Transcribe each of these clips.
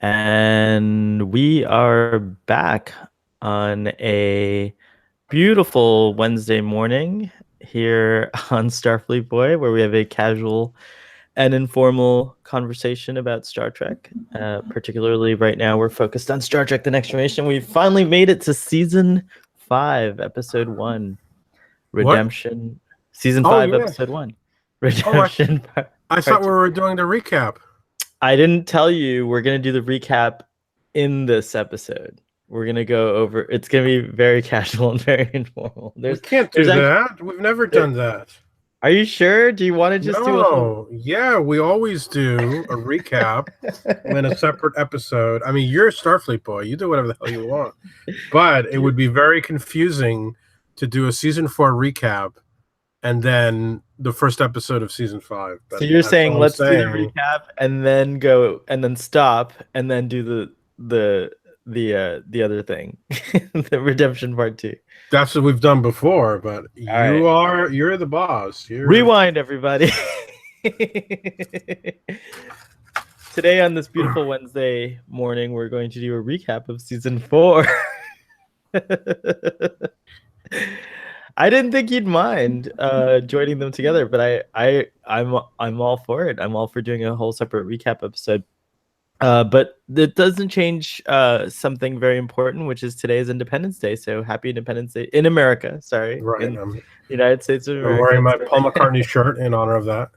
And we are back on a beautiful Wednesday morning here on Starfleet Boy, where we have a casual and informal conversation about Star Trek. Particularly right now, we're focused on Star Trek The Next Generation. We finally made it to season 5, episode 1, What? Redemption. Season Oh 5, yeah. episode 1, Oh, Redemption I Part thought we 2. were doing the recap. I didn't tell you we're gonna do the recap in this episode. We're gonna go over. It's gonna be very casual and very informal. We There's, can't there's do actually. that. We've never There, done that. are you sure? Do you want to just do a whole? No. Yeah, we always do a recap in a separate episode. I mean, you're a Starfleet boy. You do whatever the hell you want. But it would be very confusing to do a season 4 recap and then the first episode of season 5. So But you're that's saying all I'm let's do the saying. recap and then go and then stop and then do the other thing, the Redemption Part 2. That's what we've done before, but All right, you're the boss. You're rewind, everybody. Today on this beautiful Wednesday morning, we're going to do a recap of season 4. I didn't think you'd mind joining them together, but I'm all for it. I'm all for doing a whole separate recap episode. But it doesn't change something very important, which is today's Independence Day. So happy Independence Day in America. Sorry, right. in the United States of I'm America. wearing my Paul McCartney shirt in honor of that.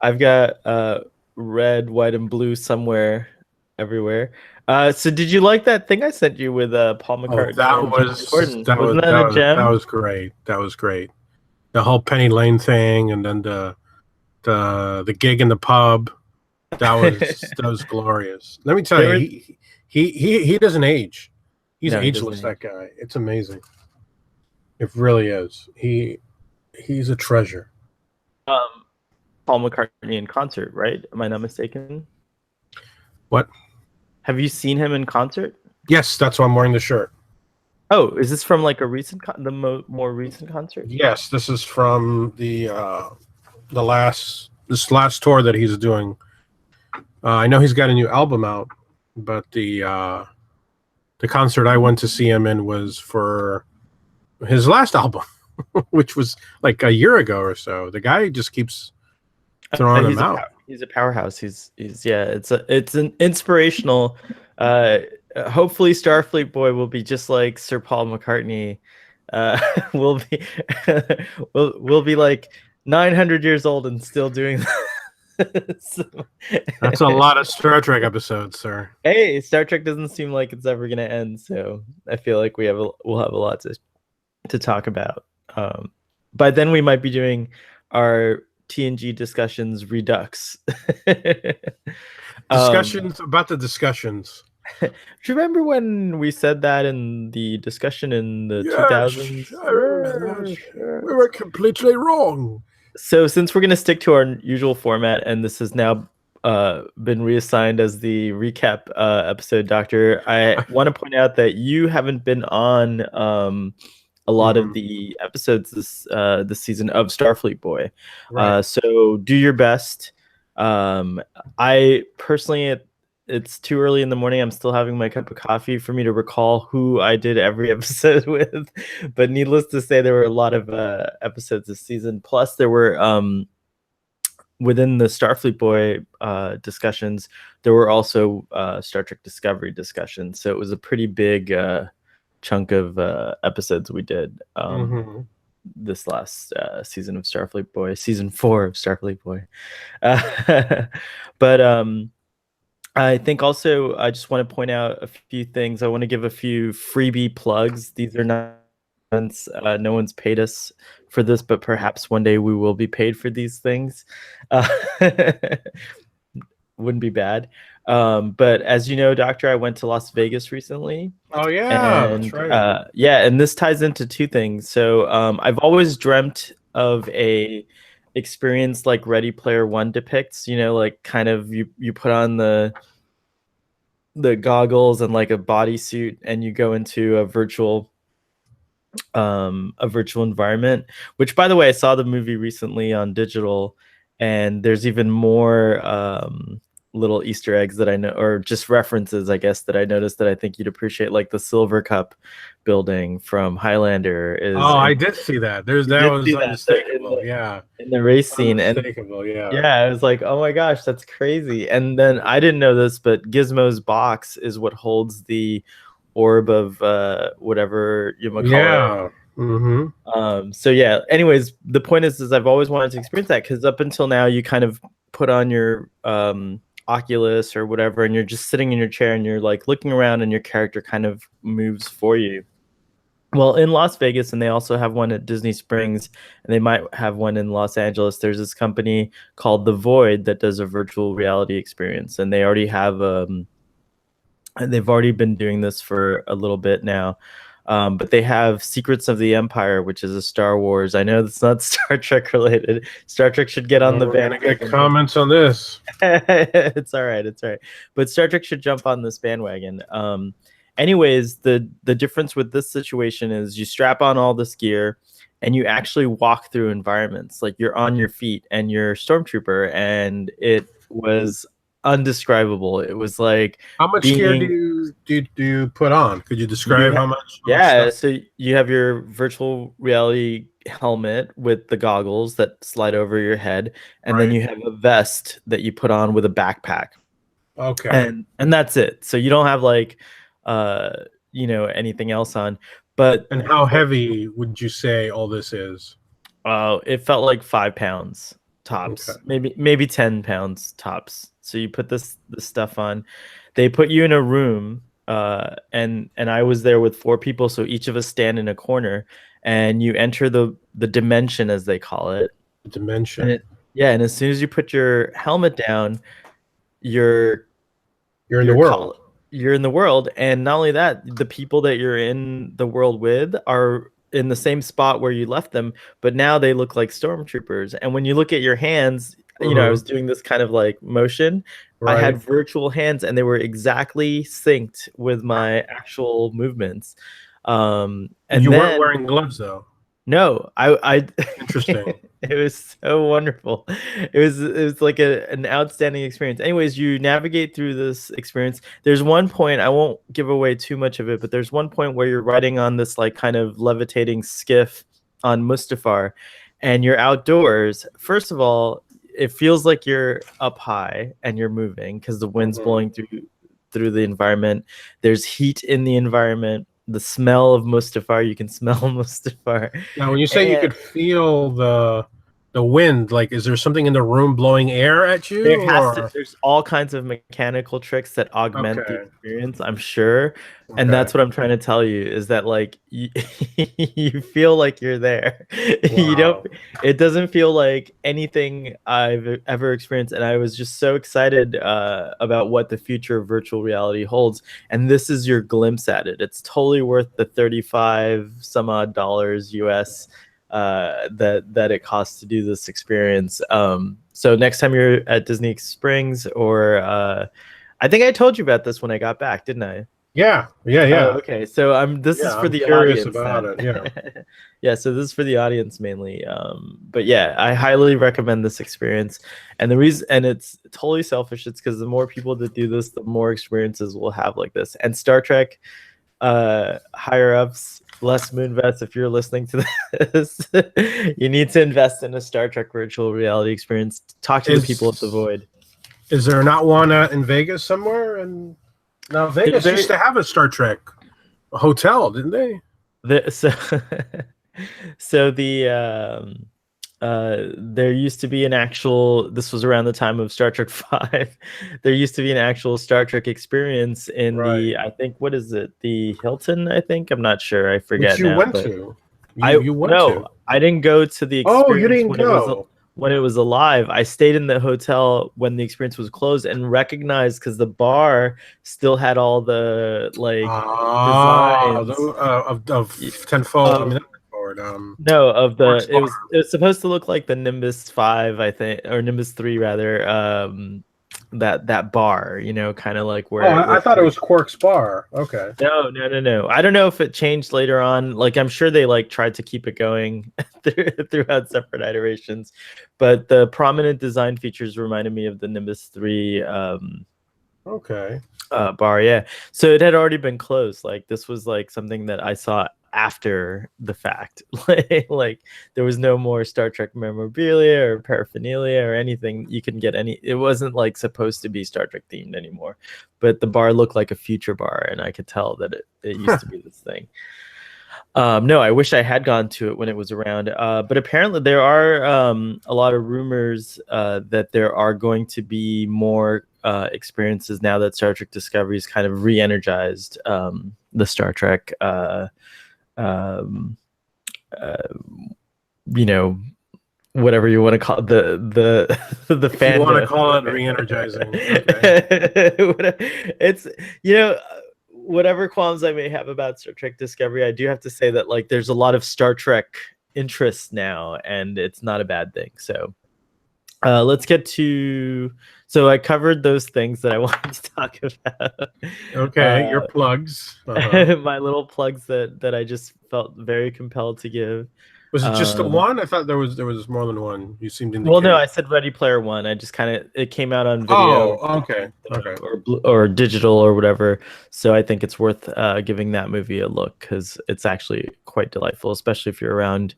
I've got red, white, and blue somewhere, everywhere. So did you like that thing I sent you with Paul McCartney and James Corden? Wasn't that a gem? That was great. That was great. The whole Penny Lane thing, and then the gig in the pub. That was glorious. Let me tell you, he doesn't age. He's No, he ageless. doesn't. That guy. It's amazing. It really is. He's a treasure. Paul McCartney in concert, right? Am I not mistaken? What? Have you seen him in concert? Yes, that's why I'm wearing the shirt. Oh, is this from like a recent, more recent concert? Yes, this is from the last tour that he's doing. I know he's got a new album out, but the concert I went to see him in was for his last album, which was like a year ago or so. The guy just keeps throwing them out. He's a powerhouse. He's yeah. It's an inspirational. Hopefully, Starfleet Boy will be just like Sir Paul McCartney. Will be will be like 900 years old and still doing. That's a lot of Star Trek episodes, sir. Hey, Star Trek doesn't seem like it's ever gonna end, so I feel like we'll have a lot to talk about. By then we might be doing our TNG discussions redux. Discussions about the discussions. Do you remember when we said that in the discussion in the 2000s? I remember that. We were completely wrong. So since we're going to stick to our usual format, and this has now been reassigned as the recap episode, Doctor, I want to point out that you haven't been on a lot of the episodes this season of Starfleet Boy. Right. So do your best. I personally, it's too early in the morning. I'm still having my cup of coffee for me to recall who I did every episode with. But needless to say, there were a lot of episodes this season. Plus, there were within the Starfleet Boy discussions, there were also Star Trek Discovery discussions. So it was a pretty big chunk of episodes we did this last season of Starfleet Boy, season 4 of Starfleet Boy. But I think also I just want to point out a few things. I want to give a few freebie plugs. These are not no one's paid us for this, but perhaps one day we will be paid for these things. Wouldn't be bad. But as you know, Doctor, I went to Las Vegas recently. Oh yeah, and that's right. yeah, and this ties into two things. So I've always dreamt of a experience like Ready Player One depicts, like kind of you put on the goggles and like a bodysuit and you go into a virtual environment, which by the way, I saw the movie recently on digital, and there's even more little Easter eggs that I know, or just references, I guess, that I noticed that I think you'd appreciate, like the Silver Cup building from Highlander is Oh, I in. did see that. There's You that did was see that unmistakable. Yeah, in the race scene, and unmistakable. Yeah. yeah, I was like, oh my gosh, that's crazy. And then I didn't know this, but Gizmo's box is what holds the orb of whatever you might call it. Yeah. Mm-hmm. So yeah, anyways, the point is I've always wanted to experience that, because up until now you kind of put on your Oculus or whatever, and you're just sitting in your chair and you're like looking around and your character kind of moves for you. Well, in Las Vegas, and they also have one at Disney Springs, and they might have one in Los Angeles. There's this company called The Void that does a virtual reality experience, and they already have and they've already been doing this for a little bit now. But they have Secrets of the Empire, which is a Star Wars. I know it's not Star Trek related. Star Trek should get on Well, the we're gonna get bandwagon. comments on this. It's all right. It's all right. But Star Trek should jump on this bandwagon. Anyways, the difference with this situation is you strap on all this gear and you actually walk through environments. Like you're on your feet and you're stormtrooper, and it was undescribable. It was like How much gear being do you put on? Could you you describe ha- how much yeah, stuff? so you have your virtual reality helmet with the goggles that slide over your head, and then Right. you have a vest that you put on with a backpack, Okay. and that's it. So you don't have like uh anything else on. But And how heavy would you say all this is? it felt like 5 pounds Okay. tops, maybe 10 pounds tops. So you put this stuff on. They put you in a room, and I was there with four people, so each of us stand in a corner, and you enter the dimension, as they call it. And Dimension. it yeah, and as soon as you put your helmet down, you're You're in the you're world. call you're in the world. And not only that, the people that you're in the world with are in the same spot where you left them, but now they look like stormtroopers. And when you look at your hands, I Hmm. was doing this kind of like motion. I Right. had virtual hands, and they were exactly synced with my actual movements. And You weren't then wearing gloves though. no, I Interesting. it was so wonderful. It was like an outstanding experience. Anyways, you navigate through this experience. There's one point, I won't give away too much of it, but there's one point where you're riding on this like kind of levitating skiff on Mustafar, and you're outdoors. First of all, it feels like you're up high and you're moving because the wind's Hmm. blowing through the environment. There's heat in the environment. The smell of Mustafar, you can smell Mustafar. Now, when you say you And could feel the wind, like, is there something in the room blowing air at you, or there's all kinds of mechanical tricks that augment the okay, experience, I'm sure. And okay, that's what I'm trying to tell you, is that like you feel like you're there. You don't, wow, it doesn't feel like anything I've ever experienced. And I was just so excited about what the future of virtual reality holds. And this is your glimpse at it. It's totally worth the 35 some odd dollars US that it costs to do this experience. So next time you're at Disney Springs, or I think I told you about this when I got back, didn't I? yeah, yeah, Oh, yeah, okay. So this is yeah. for I'm the curious audience about then. it. Yeah, Yeah, so this is for the audience mainly. But yeah, I highly recommend this experience. And the reason, and it's totally selfish, it's because the more people that do this, the more experiences we'll have like this. And Star Trek higher ups, Les Moonves, if you're listening to this, you need to invest in a Star Trek virtual reality experience. Talk to the people at the is Void. is there not one in Vegas somewhere? And now They're Vegas used very to have a Star Trek hotel, didn't they? so so there used to be an actual, this was around the time of Star Trek 5. There used to be an actual Star Trek experience in Right, the, I think, what is it, the Hilton, I think, I'm not sure, I which forget you now, went but to. You went no, to. I didn't go to the Oh, you experience didn't go. when it was alive. I stayed in the hotel when the experience was closed, and recognized, because the bar still had all the like Ah, designs of tenfold. I mean, of, not tenfold. no, of Sports the, it bar. was supposed to look like the Nimbus 5, I think, or Nimbus 3 rather. that bar, you know, kind of like Oh, where I thought it was Quark's bar. Okay. no. I don't know if it changed later on. Like I'm sure they like tried to keep it going throughout separate iterations, but the prominent design features reminded me of the Nimbus 3 Okay. bar. Yeah. So it had already been closed. Like this was like something that I saw after the fact. Like there was no more Star Trek memorabilia or paraphernalia or anything. You can get any. It wasn't like supposed to be Star Trek themed anymore, but the bar looked like a future bar, and I could tell that it used to be this thing. No, I wish I had gone to it when it was around. But apparently, there are a lot of rumors that there are going to be more experiences now that Star Trek Discovery's kind of re-energized the Star Trek, um, uh, you know, whatever you want to call it, the If you want to fandom. call it re-energizing, okay. It's you know whatever qualms I may have about Star Trek Discovery, I do have to say that like there's a lot of Star Trek interest now, and it's not a bad thing. So let's get to. So I covered those things that I wanted to talk about. Okay, your plugs. My little plugs that I just felt very compelled to give. Was it just the Um, one? I thought there was more than one. You seemed to well, no, indicate. I said Ready Player One. I just kind of it came out on video Oh, okay, okay. or digital or whatever. So I think it's worth giving that movie a look because it's actually quite delightful, especially if you're around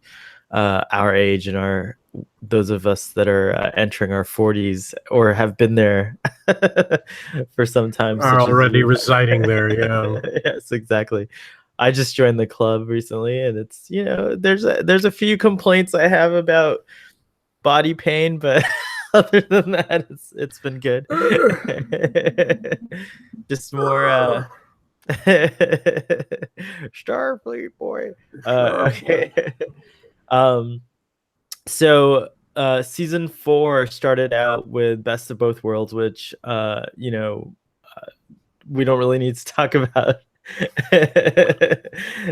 our age and our those of us that are entering our 40s or have been there for some time, Are such as already you. residing there, yeah. Yes, exactly. I just joined the club recently, and it's there's a few complaints I have about body pain, but other than that, it's been good. Just more Starfleet boy. Okay. um so season 4 started out with Best of Both Worlds, which we don't really need to talk about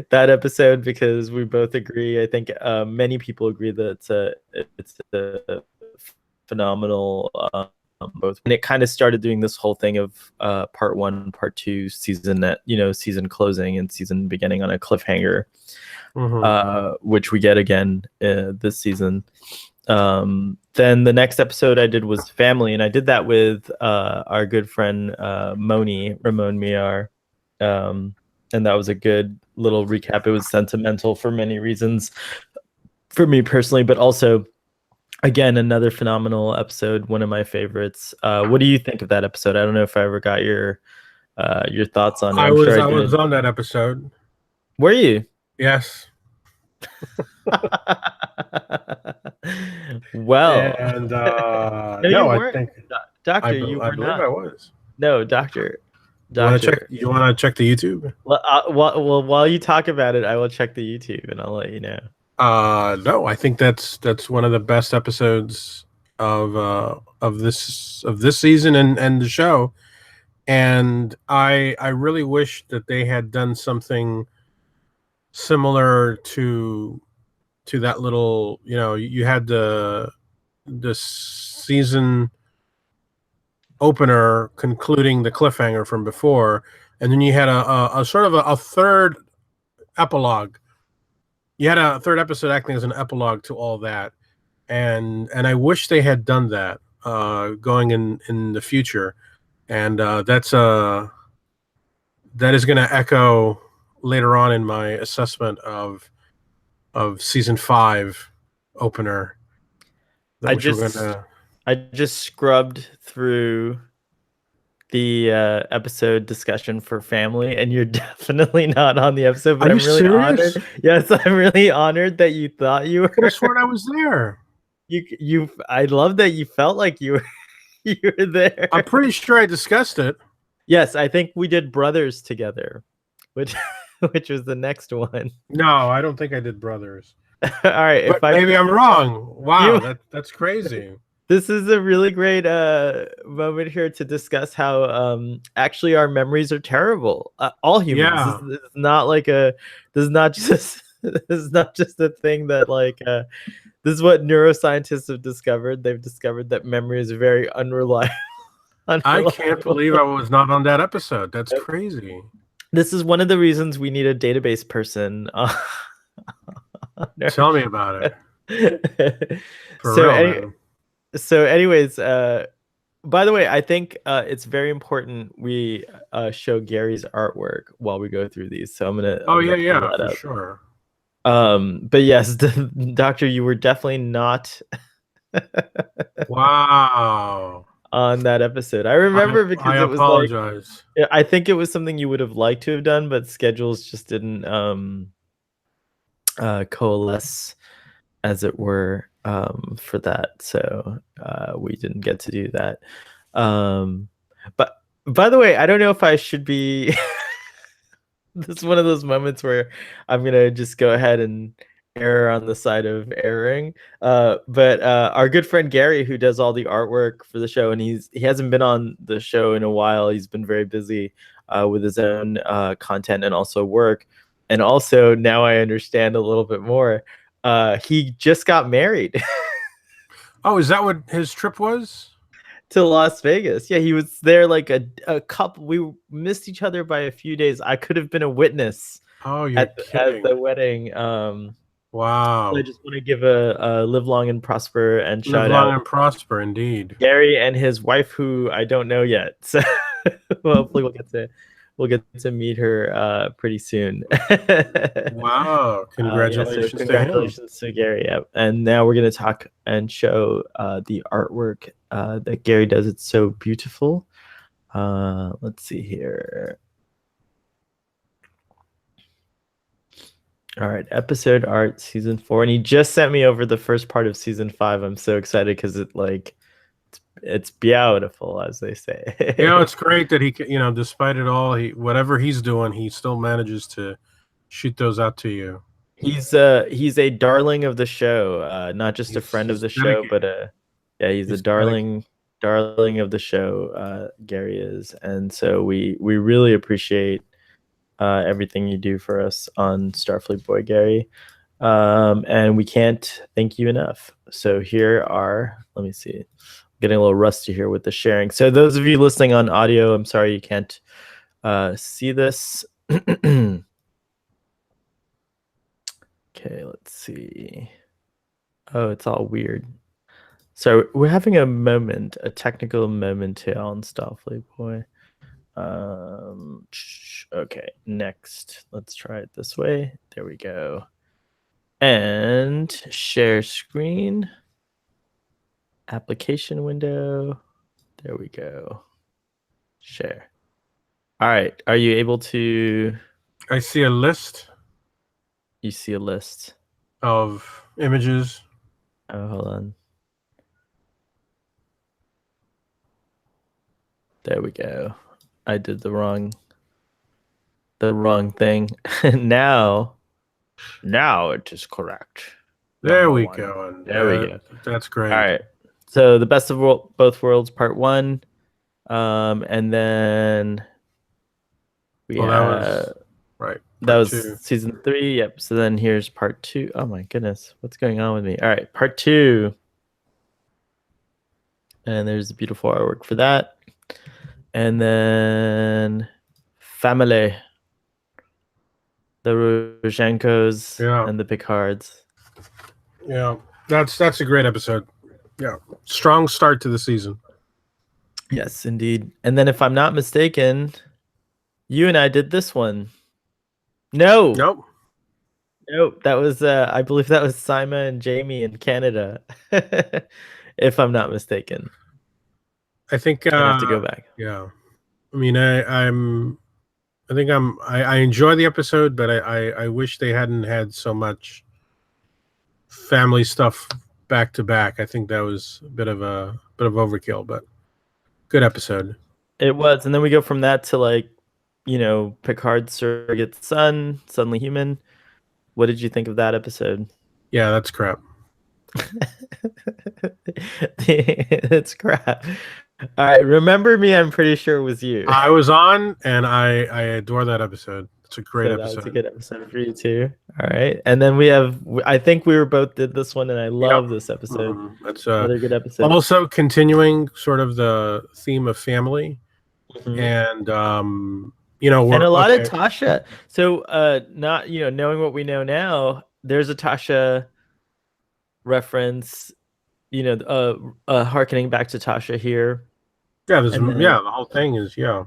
that episode because we both agree. I think many people agree that it's a phenomenal both, and it kind of started doing this whole thing of part 1, part 2, season that season closing and season beginning on a cliffhanger, which we get again this season. Then the next episode I did was Family, and I did that with our good friend Ramon Miar, and that was a good little recap. It was sentimental for many reasons for me personally, but also again another phenomenal episode, one of my favorites. What do you think of that episode? I don't know if I ever got your thoughts on it. I I'm was sure I I was did. on that episode. Were you? Yes. Well, And no, you no, I weren't. think Doctor, you I were believe I not. was. No, doctor. You want to check? Doctor. You want to check the YouTube? Well, while you talk about it, I will check the YouTube and I'll let you know. No, I think that's one of the best episodes of this season and the show. And I really wish that they had done something similar to that little, you had the season opener concluding the cliffhanger from before, and then you had a sort of a third epilogue. You had a third episode acting as an epilogue to all that, and I wish they had done that going in the future, and that is going to echo later on in my assessment of season 5 opener, I which we're going just to. I just scrubbed through the episode discussion for Family, and you're definitely not on the episode, Are but you I'm really serious? honored. Yes, I'm really honored that you thought you I could have were. sworn I was there. I love that you felt like you were you were there. I'm pretty sure I discussed it. Yes, I think we did Brothers together, which which was the next one. No, I don't think I did Brothers. All right, But if I maybe I'm wrong. Wow, you that's crazy. this is a really great moment here to discuss how actually our memories are terrible. All humans. Yeah. This is not like a this is not just this is not just a thing that like this is what neuroscientists have discovered. They've discovered that memory is very unreliable. I can't unreliable. believe I was not on that episode. That's crazy. This is one of the reasons we need a database person on our Tell me about it. show. For so real, any, man. so anyways, by the way, I think it's very important we show Gary's artwork while we go through these. So Oh I'm yeah, gonna pull yeah, that for up. sure. But yes, Doctor, you were definitely not Wow. on that episode. I remember I because it was like, apologize. yeah, I think it was something you would have liked to have done, but schedules just didn't coalesce, as it were, for that. So we didn't get to do that. But by the way, I don't know if I should be. This is one of those moments where I'm gonna just go ahead and err on the side of erring. But our good friend Gary, who does all the artwork for the show, and he hasn't been on the show in a while. He's been very busy with his own content and also work. And also now I understand a little bit more. He just got married Oh, is that what his trip was? to Las Vegas. Yeah, he was there like a couple. We missed each other by a few days. I could have been a witness Oh, you're at the kidding. wedding. I Wow. just want to give a live long and prosper and Live shout long out and prosper, indeed. Gary and his wife, who I don't know yet. So hopefully we'll get to meet her pretty soon. Wow. Yeah, so Congratulations to him. congratulations to Gary. Yeah. And now we're gonna talk and show the artwork that Gary does. It's so beautiful. Let's see here. All right, episode art, season 4, and he just sent me over the first part of season 5. I'm so excited because it's beautiful, as they You know, say. it's great that despite it all, whatever he's doing, he still manages to shoot those out to you. He's a darling of the show, not just a friend of He's the show, dedicated. but yeah, he's a He's dedicated. darling of the show. Gary is, and so we really appreciate everything you do for us on Starfleet Boy, Gary. And we can't thank you enough. So here are, let me see, I'm getting a little rusty here with the sharing. So those of you listening on audio, I'm sorry you can't see this. Okay, let's see. Oh, it's all weird. So we're having a technical moment here on Starfleet Boy. Okay, next. Let's try it this way. There we go. And share screen. Application window. There we go. Share. All right. Are you able to? I see a list You see a list. of images. Oh, hold on. There we go. I did the wrong thing. now it is correct. There Number we 1. go. And There we go. that's All great. right. So the best of both worlds, part 1. And then we Well, that was right. that Part was 2. season 3. Yep. So then here's part 2. Oh my goodness, what's going on with me? All right, part 2. And there's the beautiful artwork for that. And then family, the Rozhenkos Yeah. and the Picards. Yeah. That's a great episode. Yeah. Strong start to the season. Yes, indeed. And then if I'm not mistaken, you and I did this one. No. Nope. Nope. That was I believe that was Sima and Jamie in Canada. If I'm not mistaken. I think I'd have to go back. yeah. I mean, I enjoy the episode, but I wish they hadn't had so much family stuff back to back. I think that was a bit of overkill, but good episode. It was, and then we go from that to like, Picard's surrogate son, suddenly human. What did you think of that episode? Yeah, that's crap. It's crap. All right, remember me? I'm pretty sure it was you. I was on, and I adore that episode. It's a great So that was a episode. good episode for you too. All right. And then we have, I think we were both did this one, and I Yep. love this episode. That's Another good episode. also continuing sort of the theme of family, Mhm. and you know, And we're a lot of okay. Tasha. So not, knowing what we know now, there's a Tasha reference, harkening back to Tasha here. Yeah, there's And then the whole thing is yeah,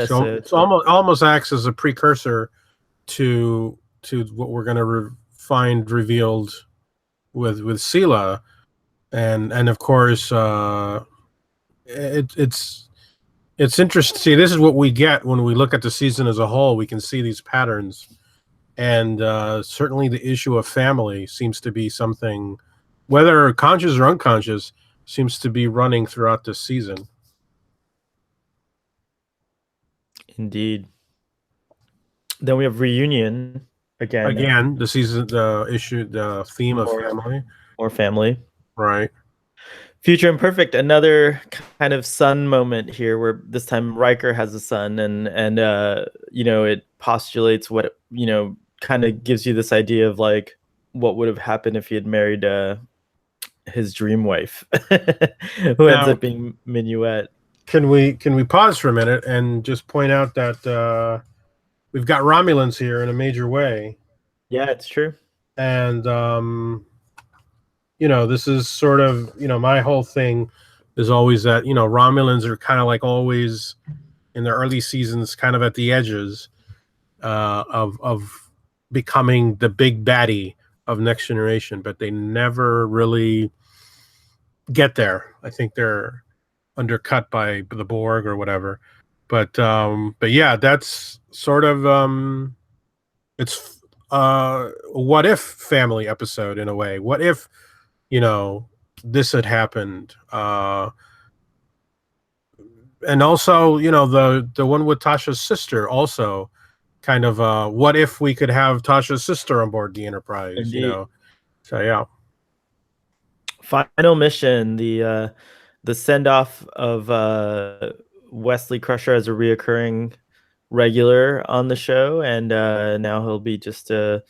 so it's almost acts as a precursor to what we're going to find revealed with Sela, and of course it's interesting. See, this is what we get when we look at the season as a whole. We can see these patterns, and certainly the issue of family seems to be something, whether conscious or unconscious, seems to be running throughout this season. indeed. Then we have reunion again, Again, the season, the issue, the theme of more family, more family. right? Future Imperfect, another kind of son moment here, where this time Riker has a son, and it postulates what, kind of gives you this idea of like what would have happened if he had married his dream wife, who ends Now, up being Minuet. can we pause for a minute and just point out that we've got Romulans here in a major way, Yeah, it's true. and this is sort of, my whole thing is always that, Romulans are kind of like always in the early seasons, kind of at the edges of becoming the big baddie of Next Generation, but they never really get there. I think they're undercut by the Borg or whatever. But yeah, that's sort of it's a what if family episode in a way. What if, this had happened? And also, the one with Tasha's sister also kind of what if we could have Tasha's sister on board the Enterprise, Indeed. So yeah. Final mission, the send off of Wesley Crusher as a reoccurring regular on the show, and now he'll be just a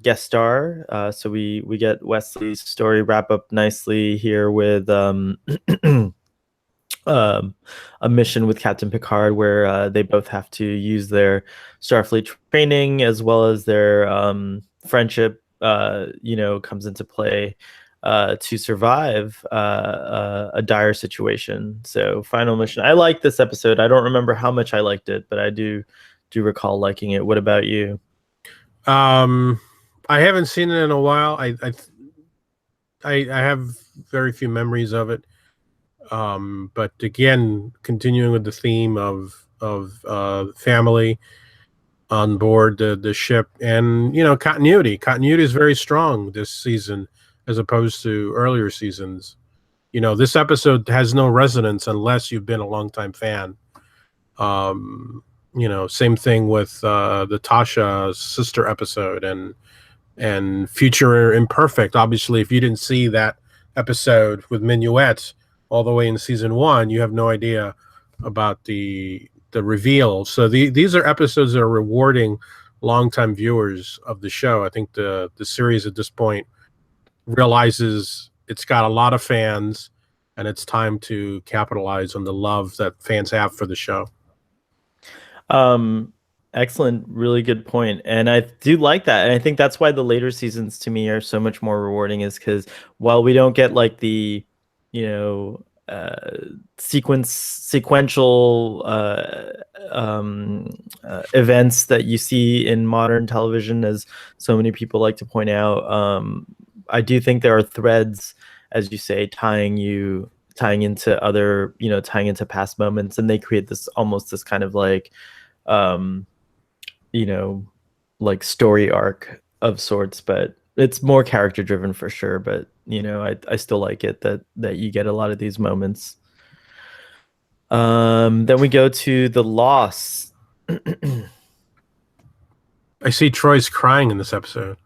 guest star. So we get Wesley's story wrap up nicely here with um, a mission with Captain Picard, where they both have to use their Starfleet training as well as their friendship. Comes into play to survive a dire situation. So, final mission. I like this episode. I don't remember how much I liked it, but I do recall liking it. What about you? I haven't seen it in a while. I have very few memories of it. But again, continuing with the theme of family on board the ship, and continuity. Continuity is very strong this season as opposed to earlier seasons. This episode has no resonance unless you've been a longtime fan. Same thing with the Tasha sister episode and Future Imperfect. Obviously, if you didn't see that episode with Minuet all the way in season 1, you have no idea about the reveal. So these are episodes that are rewarding longtime viewers of the show. I think the series at this point realizes it's got a lot of fans, and it's time to capitalize on the love that fans have for the show. Um, Excellent, really good point. And I do like that. And I think that's why the later seasons to me are so much more rewarding, is because while we don't get like the, you know, sequential events that you see in modern television, as so many people like to point out, I do think there are threads, as you say, tying into other, tying into past moments, and they create this almost this kind of like um like story arc of sorts, but it's more character driven for sure. But I still like it that you get a lot of these moments. Then we go to the loss. I see Troy's crying in this episode.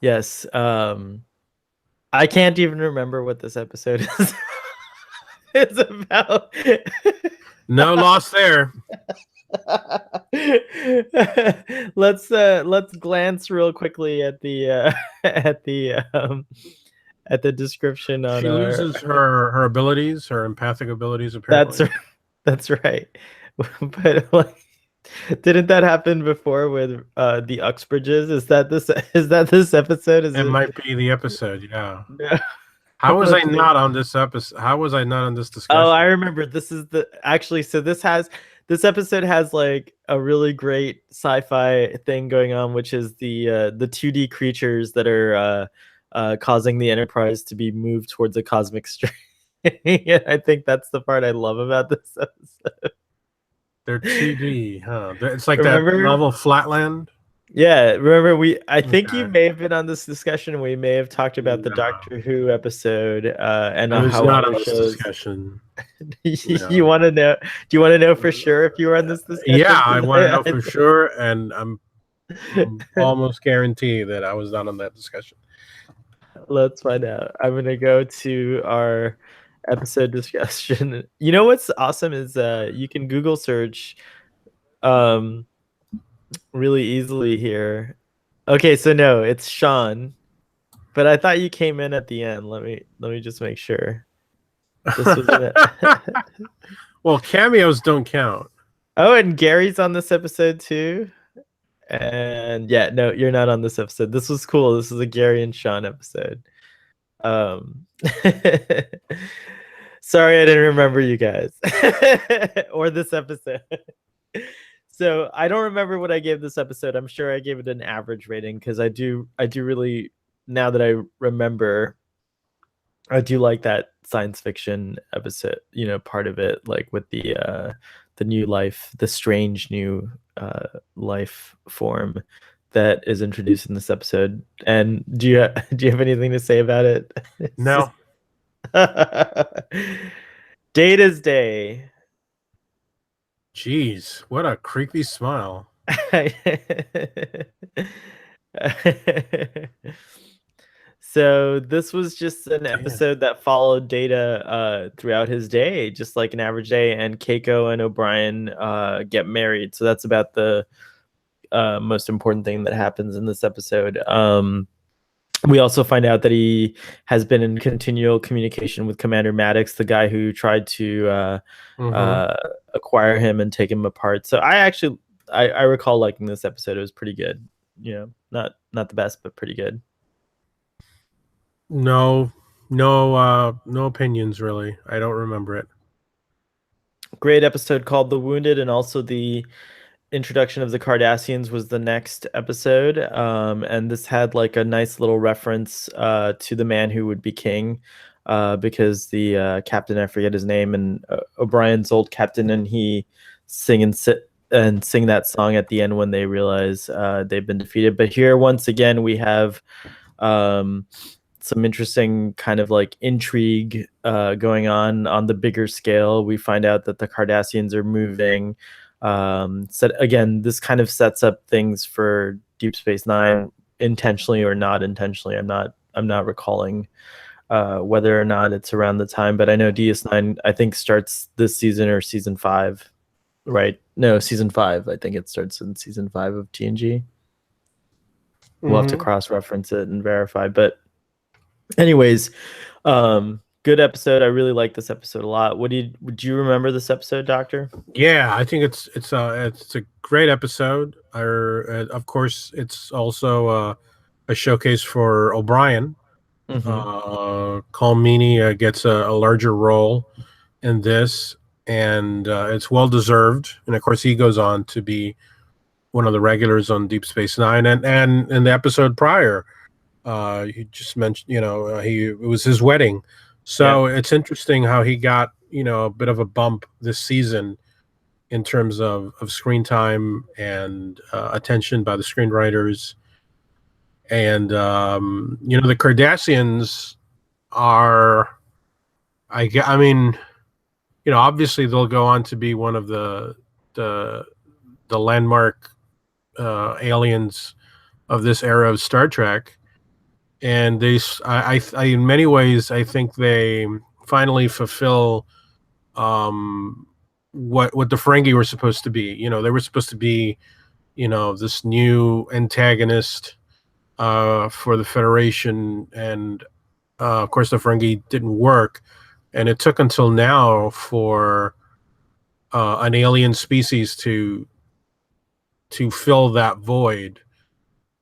Yes. I can't even remember what this episode is about. No loss there. Let's glance real quickly at the at the at the description on She our. loses her abilities, her empathic abilities, That's apparently. that's right. But like, didn't that happen before with the Uxbridges? Is that this episode? Is It it? might be the episode, yeah. No. How was I Let's make. not on this episode? How was I not on this Oh, I discussion? remember. This is the actually. So this episode has like a really great sci-fi thing going on, which is the 2D creatures that are causing the Enterprise to be moved towards a cosmic string. I think that's the part I love about this episode. They're 2D, huh? It's like that Remember? novel Flatland. Yeah, remember I think you Okay. may have been on this discussion. We may have talked about the No, Doctor Who episode and I was how not other on this shows. discussion. You No. want to know? Do you want to know for sure if you were on this Yeah, discussion? I 'Cause want to know for sure, and I'm almost guarantee that I was not on that discussion. Let's find out. I'm gonna go to our episode discussion. You know what's awesome is you can Google search um really easily here. Okay, so no, it's Sean, but I thought you came in at the end. Let me just make sure. This was in it. Well, cameos don't count. Oh, and Gary's on this episode too. And yeah, no, you're not on this episode. This was cool. This is a Gary and Sean episode. Um Sorry I didn't remember you guys or this episode. So I don't remember what I gave this episode. I'm sure I gave it an average rating because I do really, now that I remember, I do like that science fiction episode, part of it, like with the new life, the strange new life form that is introduced in this episode. And do you have anything to say about it? It's just No. Data's Day. Jeez, what a creepy smile. So this was just an Damn. episode that followed Data throughout his day, just like an average day, and Keiko and O'Brien get married. So that's about the most important thing that happens in this episode. We also find out that he has been in continual communication with Commander Maddox, the guy who tried to Mm-hmm. uh, acquire him and take him apart. So I recall liking this episode. It was pretty good. Not the best, but pretty good. No, no opinions really. I don't remember it. Great episode called The Wounded, and also the introduction of the Cardassians was the next episode. And this had like a nice little reference to the man who would be king, because the captain, I forget his name, and O'Brien's old captain, and he sing and sit and sing that song at the end when they realize they've been defeated. But here, once again, we have um, some interesting kind of like intrigue going on the bigger scale. We find out that the Cardassians are moving. So again, this kind of sets up things for Deep Space Nine, intentionally or not intentionally. I'm not recalling whether or not it's around the time, but I know DS9 I think starts this season or season 5, right? No, season 5. I think it starts in season 5 of TNG. We'll have to Mm-hmm. cross reference it and verify, but anyways, good episode. I really like this episode a lot. Would you remember this episode, Doctor? Yeah, I think it's a great episode. Of course, it's also a showcase for O'Brien. Mm-hmm. Colm Meaney gets a larger role in this, and it's well deserved. And of course, he goes on to be one of the regulars on Deep Space Nine, and in the episode prior, you just mentioned, it was his wedding, Yeah. so it's interesting how he got a bit of a bump this season in terms of screen time and attention by the screenwriters. And the Cardassians are, I mean, obviously they'll go on to be one of the the landmark aliens of this era of Star Trek. And in many ways, I think they finally fulfill um, what the Ferengi were supposed to be. They were supposed to be, this new antagonist for the Federation, and of course the Ferengi didn't work, and it took until now for an alien species to fill that void.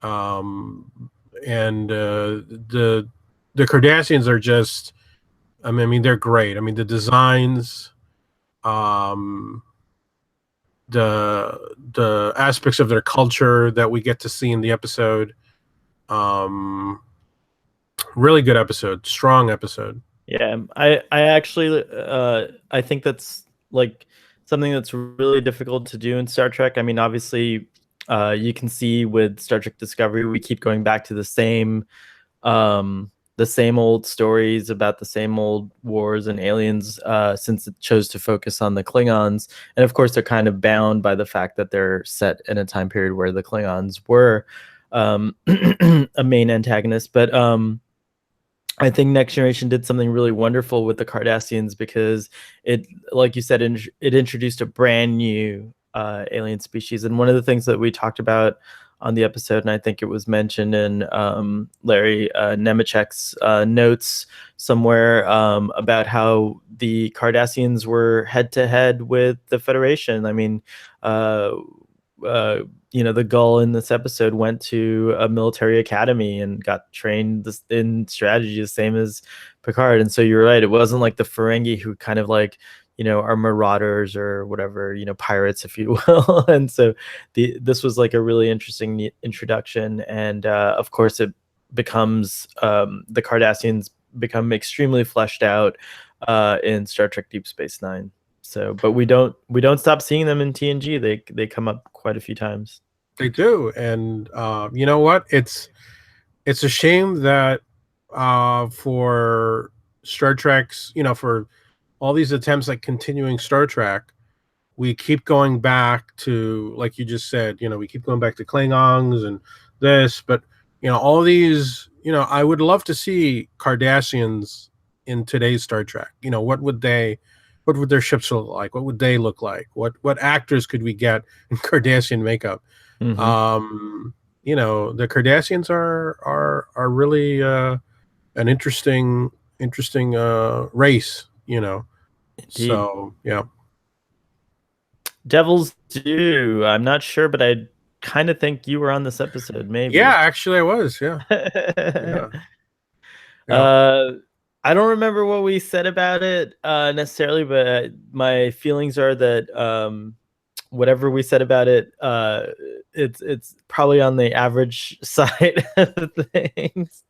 And the Cardassians are just, I mean, they're great. I mean, the designs, um, the aspects of their culture that we get to see in the episode. Um, Really good episode, strong episode. Yeah, I actually I think that's like something that's really difficult to do in Star Trek. I mean, obviously, you can see with Star Trek Discovery, we keep going back to the same old stories about the same old wars and aliens, since it chose to focus on the Klingons. And of course, they're kind of bound by the fact that they're set in a time period where the Klingons were a main antagonist. But I think Next Generation did something really wonderful with the Cardassians because it, like you said, it introduced a brand new alien species. And one of the things that we talked about on the episode, and I think it was mentioned in Larry Nemechek's notes somewhere, about how the Cardassians were head to head with the Federation. I mean, uh, uh, the Gull in this episode went to a military academy and got trained in strategy, the same as Picard. And so you're right; it wasn't like the Ferengi who kind of like are marauders or whatever, pirates, if you will. And so this was like a really interesting introduction, and of course it becomes the Cardassians become extremely fleshed out in Star Trek Deep Space Nine. So, but we don't stop seeing them in TNG. They come up quite a few times. They do, and you know what? It's a shame that for Star Trek's, for all these attempts at continuing Star Trek, we keep going back to, like you just said, we keep going back to Klingons and this, but all these, I would love to see Cardassians in today's Star Trek. What would their ships look like? What would they look like? What actors could we get in Cardassian makeup? Mm-hmm. The Cardassians are really an interesting race. Indeed. So yeah. Devil's Due. I'm not sure, but I kind of think you were on this episode, Yeah, maybe. actually I was. Yeah. Yeah. Yeah. uh, I don't remember what we said about it necessarily, but my feelings are that whatever we said about it, it's probably on the average side of things.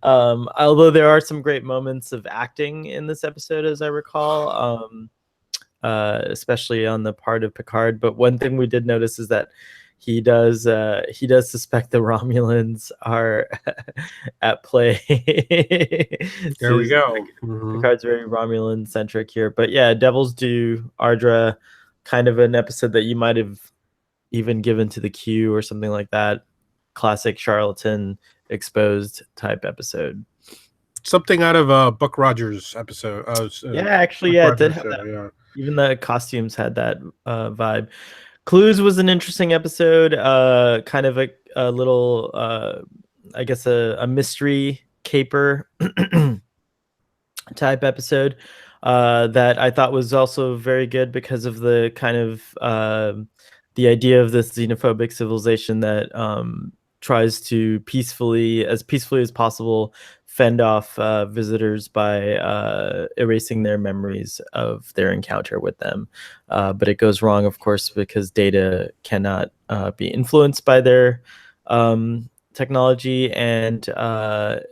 Although there are some great moments of acting in this episode, as I recall. Especially on the part of Picard. But one thing we did notice is that he does suspect the Romulans are at play. There So we go. Hmm. Picard's very Romulan centric here. But yeah, Devil's Due, Ardra, kind of an episode that you might have even given to the queue or something like that. Classic charlatan exposed type episode. Something out of a Buck Rogers episode. Yeah, actually, Buck yeah, it did Rogers have show. that. Yeah. Even the costumes had that vibe. Clues was an interesting episode. Kind of a little, I guess, a mystery caper type episode that I thought was also very good because of the kind of the idea of this xenophobic civilization that tries to peacefully as possible, fend off visitors by erasing their memories of their encounter with them. But it goes wrong, of course, because data cannot be influenced by their technology, and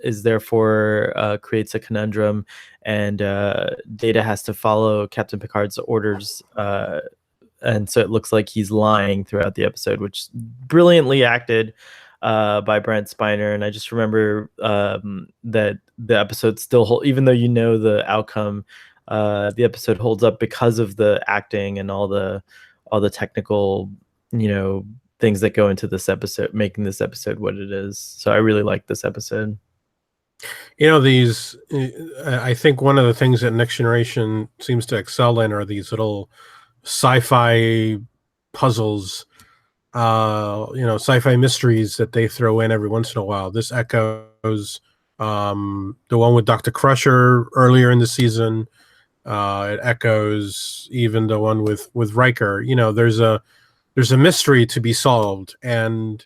is therefore creates a conundrum. And Data has to follow Captain Picard's orders. And so it looks like he's lying throughout the episode, which brilliantly acted by Brent Spiner. And I just remember that the episode still even though the outcome, the episode holds up because of the acting and all the technical, things that go into this episode, making this episode what it is. So I really like this episode. These, I think one of the things that Next Generation seems to excel in are these little sci-fi puzzles, sci-fi mysteries that they throw in every once in a while. This echoes the one with Dr. Crusher earlier in the season. It echoes even the one with Riker. There's a mystery to be solved, and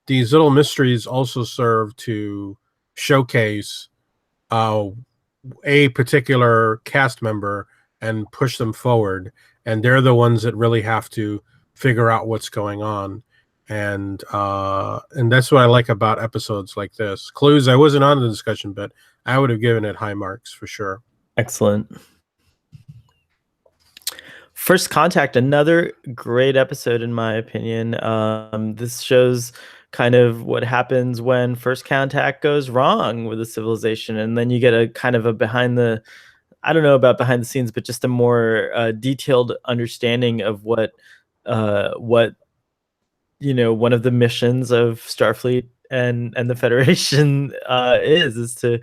these little mysteries also serve to showcase uh, a particular cast member and push them forward. And they're the ones that really have to figure out what's going on. And that's what I like about episodes like this. Clues, I wasn't on the discussion, but I would have given it high marks for sure. Excellent. First Contact, another great episode in my opinion. This shows kind of what happens when First Contact goes wrong with a civilization, and then you get a kind of a behind the, I don't know about behind the scenes, but just a more detailed understanding of what one of the missions of Starfleet and the Federation is to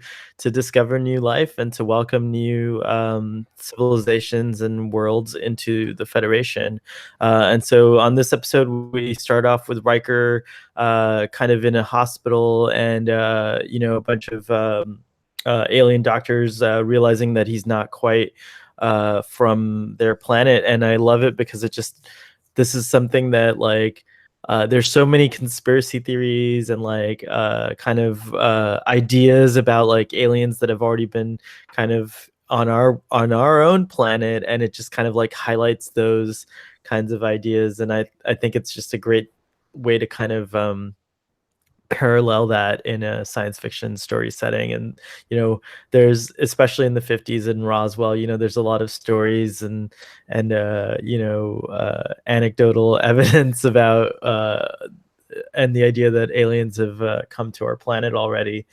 discover new life and to welcome new civilizations and worlds into the Federation. And so on this episode, we start off with Riker kind of in a hospital, and a bunch of alien doctors realizing that he's not quite from their planet. And I love it because this is something that like there's so many conspiracy theories and like kind of ideas about like aliens that have already been kind of on our own planet, and it just kind of like highlights those kinds of ideas. And I think it's just a great way to kind of parallel that in a science fiction story setting. And there's, especially in the 50s in Roswell, there's a lot of stories and anecdotal evidence about and the idea that aliens have come to our planet already.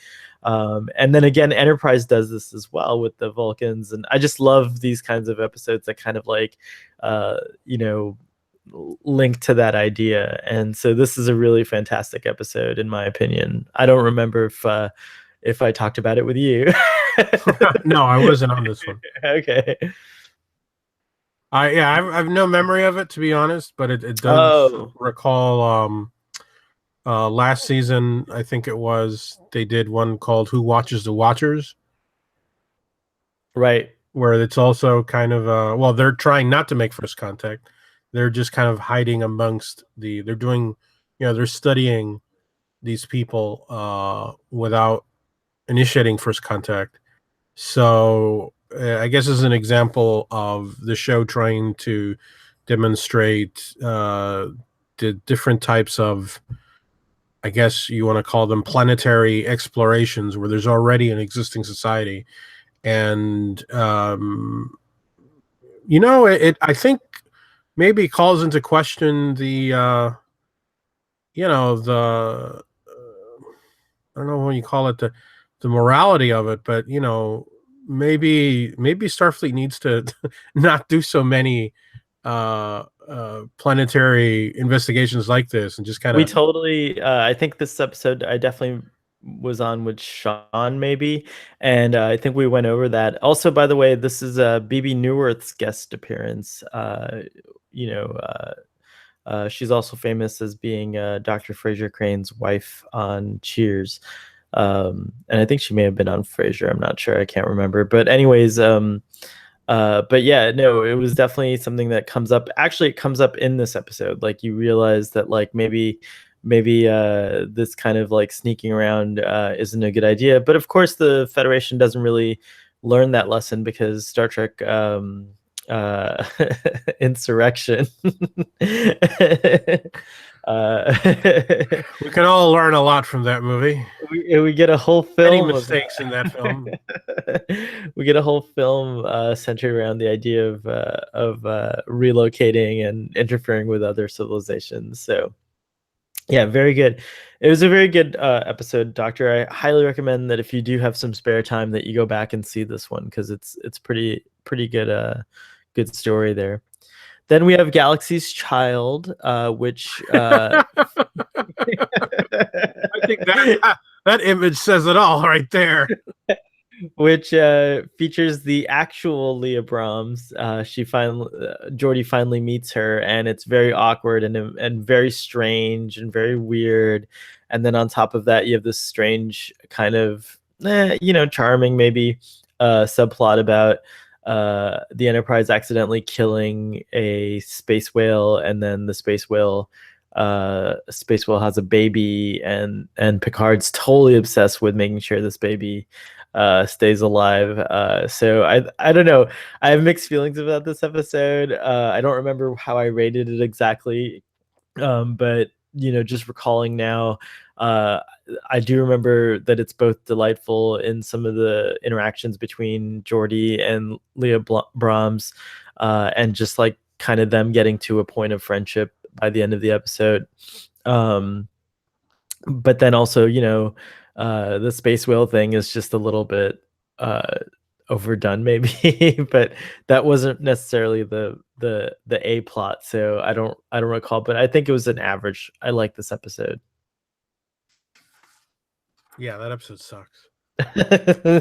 And then again, Enterprise does this as well with the Vulcans, and I just love these kinds of episodes that kind of like uh you know link to that idea. And so this is a really fantastic episode in my opinion. I don't remember if I talked about it with you. No, I wasn't on this one. Okay. I've no memory of it, to be honest, but it does Oh, recall last season, I think it was, they did one called Who Watches the Watchers, right. where it's also kind of well, they're trying not to make first contact. They're just kind of hiding amongst they're doing, they're studying these people without initiating first contact. So I guess as an example of the show trying to demonstrate the different types of, I guess you want to call them planetary explorations, where there's already an existing society. And I think maybe calls into question the I don't know what you call it, the morality of it, but maybe Starfleet needs to not do so many planetary investigations like this, and just kind We of. totally I think this episode I definitely was on with Sean maybe, and I think we went over that. Also, by the way, this is BB Newirth's guest appearance. You know, she's also famous as being Dr. Fraser Crane's wife on Cheers. And I think she may have been on Frasier. I'm not sure. I can't remember. But anyways, but yeah, no, it was definitely something that comes up. Actually, it comes up in this episode. Like you realize that like maybe this kind of like sneaking around isn't a good idea. But of course, the Federation doesn't really learn that lesson because Star Trek uh, Insurrection. uh, We can all learn a lot from that movie. we get a whole Many film of mistakes in that film. we get a whole film centered around the idea of relocating and interfering with other civilizations. So yeah, very good. It was a very good episode, Doctor. I highly recommend that if you do have some spare time, that you go back and see this one because it's pretty good. Good story there. Then we have Galaxy's Child, which I think that image says it all right there. which features the actual Leah Brahms. She finally, Geordi finally meets her, and it's very awkward and very strange and very weird. And then on top of that, you have this strange kind of, charming maybe subplot about the Enterprise accidentally killing a space whale, and then the space whale has a baby, and Picard's totally obsessed with making sure this baby stays alive. So I don't know. I have mixed feelings about this episode. I don't remember how I rated it exactly, but just recalling now, uh, I do remember that it's both delightful in some of the interactions between Geordi and Leah Brahms, and just like kind of them getting to a point of friendship by the end of the episode. Um, but then also, the space whale thing is just a little bit uh, overdone, maybe. But that wasn't necessarily the A plot, so I don't recall. But I think it was an average. I like this episode. Yeah, that episode sucks.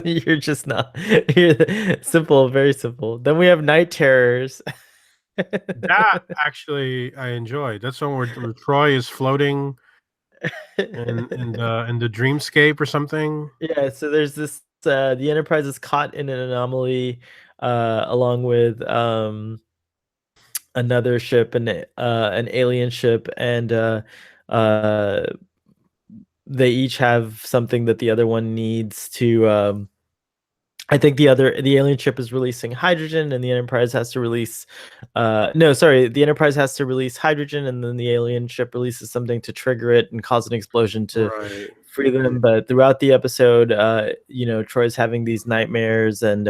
You're just not. You're simple, very simple. Then we have night terrors. That actually I enjoyed. That's one where Troy is floating in the dreamscape or something. Yeah, so there's this the Enterprise is caught in an anomaly along with another ship, an alien ship, and uh they each have something that the other one needs to I think the alien ship is releasing hydrogen, and the Enterprise has to release no, sorry, the Enterprise has to release hydrogen, and then the alien ship releases something to trigger it and cause an explosion to Right. free them. But throughout the episode, Troy's having these nightmares, and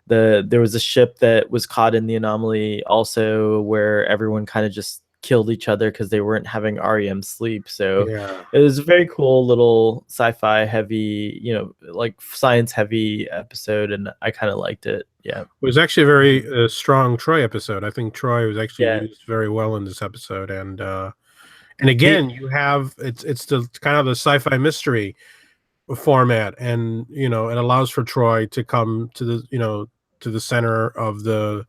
there was a ship that was caught in the anomaly also, where everyone kind of just killed each other because they weren't having REM sleep. So Yeah. it was a very cool little sci-fi heavy, like science heavy episode, and I kind of liked it. Yeah. It was actually a very strong Troy episode. I think Troy was actually Yeah. used very well in this episode, and The again, you have it's the kind of the sci-fi mystery format, and it allows for Troy to come to the center of the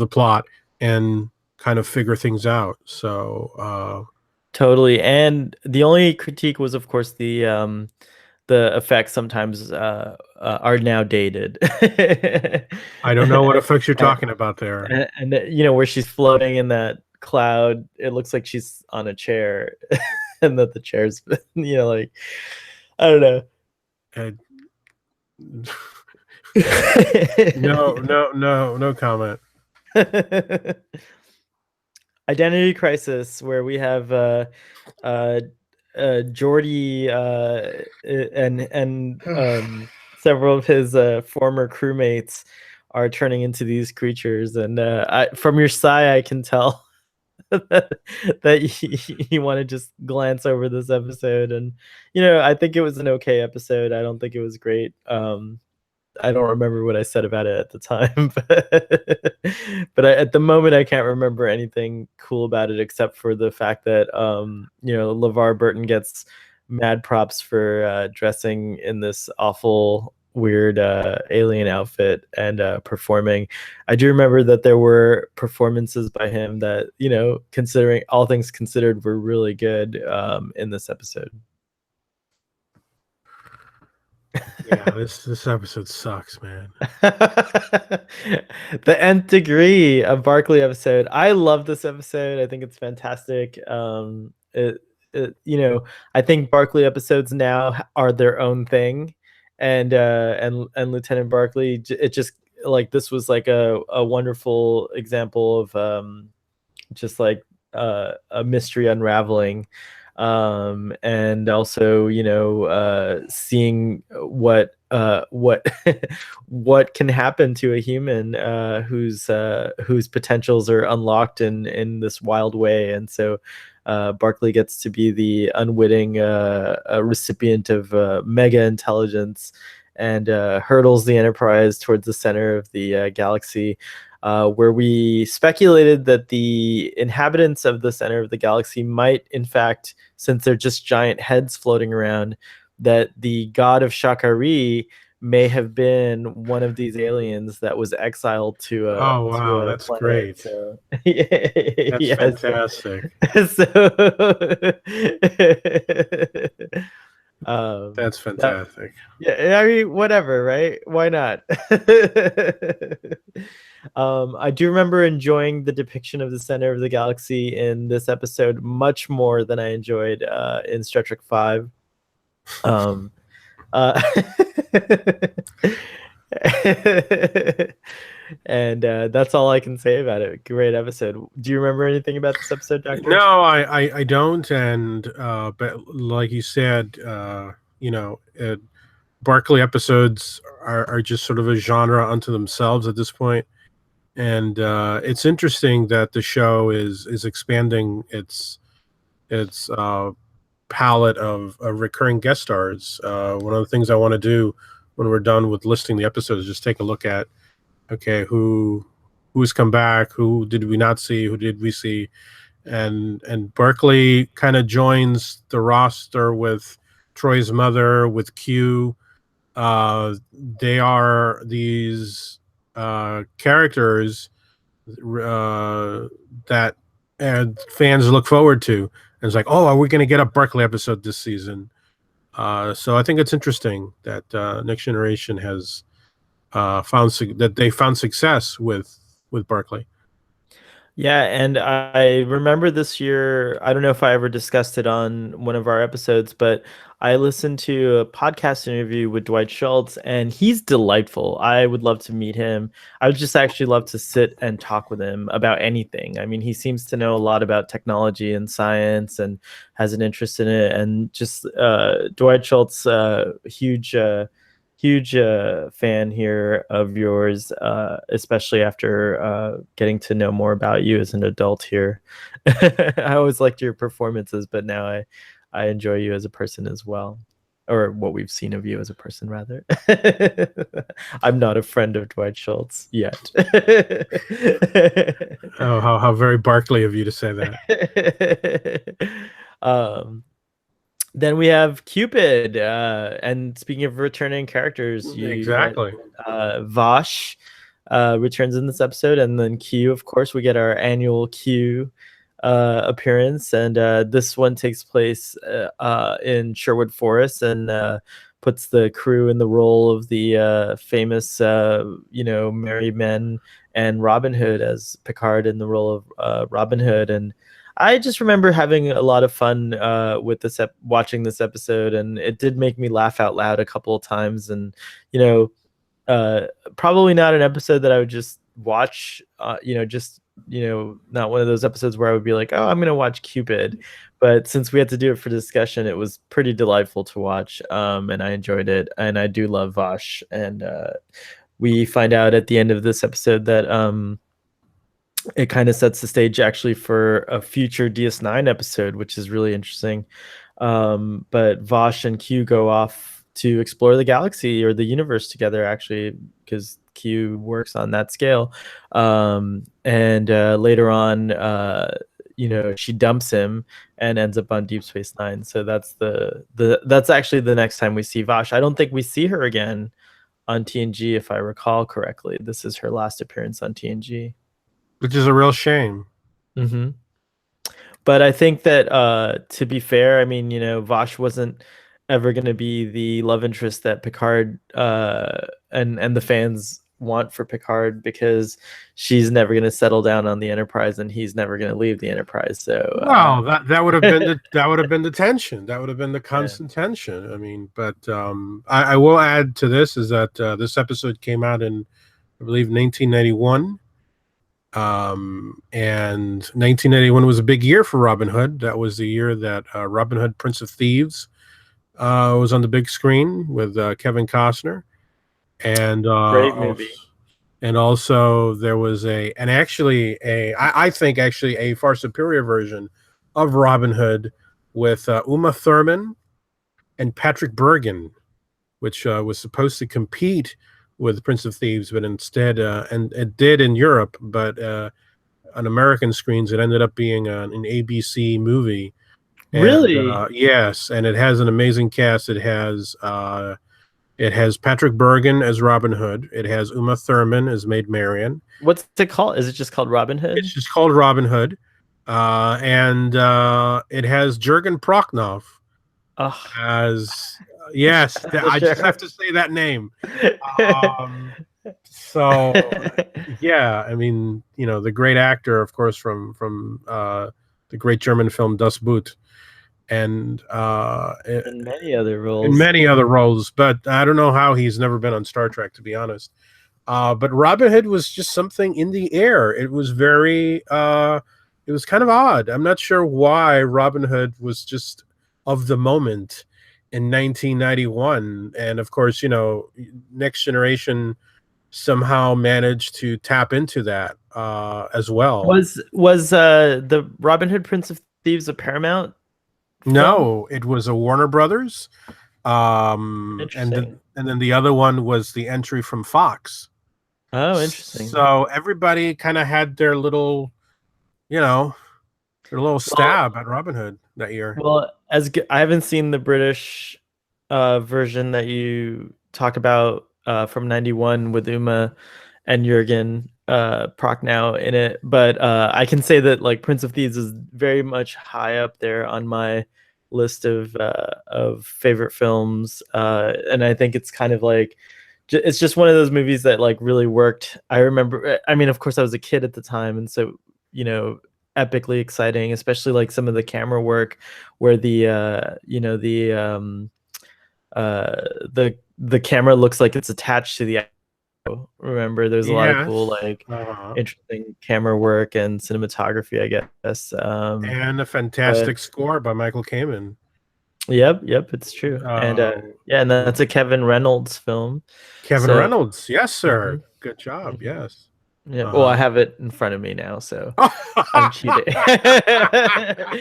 plot and kind of figure things out. So Totally. And the only critique was, of course, the effects sometimes are now dated. I don't know what effects you're and, talking about there. where she's floating in that cloud, it looks like she's on a chair, and that the chair's, like, I don't know. And no comment. Identity Crisis, where we have uh, Geordi and several of his former crewmates are turning into these creatures, and from your sigh, I can tell that you want to just glance over this episode, and I think it was an okay episode. I don't think it was great. I don't remember what I said about it at the time, but at the moment I can't remember anything cool about it except for the fact that LeVar Burton gets mad props for dressing in this awful weird alien outfit and performing. I do remember that there were performances by him that, considering all things considered, were really good in this episode. Yeah, this episode sucks, man. The nth degree of Barkley episode. I love this episode. I think it's fantastic. I think Barkley episodes now are their own thing, and Lieutenant Barkley. It just like this was like a wonderful example of just like a mystery unraveling, and also seeing what what can happen to a human whose potentials are unlocked in this wild way. And so Barkley gets to be the unwitting recipient of mega intelligence, and hurdles the Enterprise towards the center of the galaxy, where we speculated that the inhabitants of the center of the galaxy might, in fact, since they're just giant heads floating around, that the god of Shakari may have been one of these aliens that was exiled to Oh wow, a that's planet. great. So That's yes, fantastic. so That's that, fantastic. yeah, I mean, whatever, right? Why not? I do remember enjoying the depiction of the center of the galaxy in this episode much more than I enjoyed in Star Trek Five. Um, uh, and that's all I can say about it. Great episode. Do you remember anything about this episode, Doctor? No, I don't, and but like you said, you know, Barkley episodes are just sort of a genre unto themselves at this point, and it's interesting that the show is expanding its palette of recurring guest stars. One of the things I want to do when we're done with listing the episodes is just take a look at, okay, who's come back, who did we not see, who did we see, and Berkeley kind of joins the roster with Troy's mother, with Q. They are these characters that fans look forward to. And it's like, oh, are we going to get a Berkeley episode this season? So I think it's interesting that Next Generation has that they found success with Berkeley. Yeah, and I remember this year, I don't know if I ever discussed it on one of our episodes, but I listened to a podcast interview with Dwight Schultz, and he's delightful. I would love to meet him. I would just actually love to sit and talk with him about anything. I mean, he seems to know a lot about technology and science and has an interest in it. And just Dwight Schultz, huge fan here of yours, especially after getting to know more about you as an adult here. I always liked your performances, but now I enjoy you as a person as well, or what we've seen of you as a person, rather. I'm not a friend of Dwight Schultz yet. Oh, how very Barkley of you to say that. um, then we have Cupid. And speaking of returning characters, you get Exactly. Vosh returns in this episode, and then Q, of course, we get our annual Q appearance, and this one takes place in Sherwood Forest, and puts the crew in the role of the famous, Merry Men, and Robin Hood, as Picard in the role of Robin Hood. And I just remember having a lot of fun with watching this episode, and it did make me laugh out loud a couple of times. And you know, uh, probably not an episode that I would just watch. Not one of those episodes where I would be like, "Oh, I'm gonna watch Cupid." But since we had to do it for discussion, it was pretty delightful to watch, and I enjoyed it. And I do love Vosh, and we find out at the end of this episode that it kind of sets the stage actually for a future DS9 episode, which is really interesting. But Vosh and Q go off to explore the galaxy or the universe together, actually, because Q works on that scale. And later on, she dumps him and ends up on Deep Space Nine. So that's actually the next time we see Vosh. I don't think we see her again on TNG, if I recall correctly. This is her last appearance on TNG. Which is a real shame. Mm-hmm. But I think that to be fair, I mean, Vosh wasn't ever going to be the love interest that Picard and the fans want for Picard, because she's never going to settle down on the Enterprise and he's never going to leave the Enterprise. So Well, that would have been the tension. That would have been the yeah. constant tension. I mean, but I will add to this is that this episode came out in, I believe, 1991. And 1991 was a big year for Robin Hood. That was the year that Robin Hood, Prince of Thieves, was on the big screen with Kevin Costner, and Great movie. also there was I think actually a far superior version of Robin Hood with Uma Thurman and Patrick Bergen, which was supposed to compete with Prince of Thieves, but instead, and it did in Europe, but on American screens, it ended up being an ABC movie. And Really? yes, and it has an amazing cast. It has It has Patrick Bergen as Robin Hood. It has Uma Thurman as Maid Marian. What's it called? Is it just called Robin It's Hood? just called Robin Hood. And it has Jurgen Prochnow Oh, as, yes, the I just have sheriff. to say that name. Um, so yeah, I mean, the great actor, of course, from the great German film Das Boot, and And many other in roles. many other roles. But I don't know how he's never been on Star Trek, to be honest. But Robin Hood was just something in the air. It was very, it was kind of odd. I'm not sure why Robin Hood was just of the moment in 1991. And of course, Next Generation somehow managed to tap into that as well. Was the Robin Hood Prince of Thieves a Paramount film? No, it was a Warner Brothers. And Interesting. then the other one was the entry from Fox. Oh, interesting. So everybody kind of had you know, their little Well, stab at Robin Hood that year. well, I haven't seen the British version that you talk about from '91 with Uma and Jurgen Prochnow in it, but I can say that like Prince of Thieves is very much high up there on my list of favorite films, and I think it's kind of like it's just one of those movies that like really worked. I remember, I mean, of course, I was a kid at the time, and so you know, epically exciting, especially like some of the camera work where uh the camera looks like it's attached to the actor. Remember, there's a lot of cool Yes. like Uh-huh. interesting camera work and cinematography, I guess. And a But fantastic score by Michael Kamen. yep, it's true. And Uh, yeah, and that's a Kevin Reynolds film. Kevin So Reynolds. Yes, sir. mhm, Good job. mhm. Yes. Yeah, well, I Uh-huh. have it in front of me now, so I'm cheating. I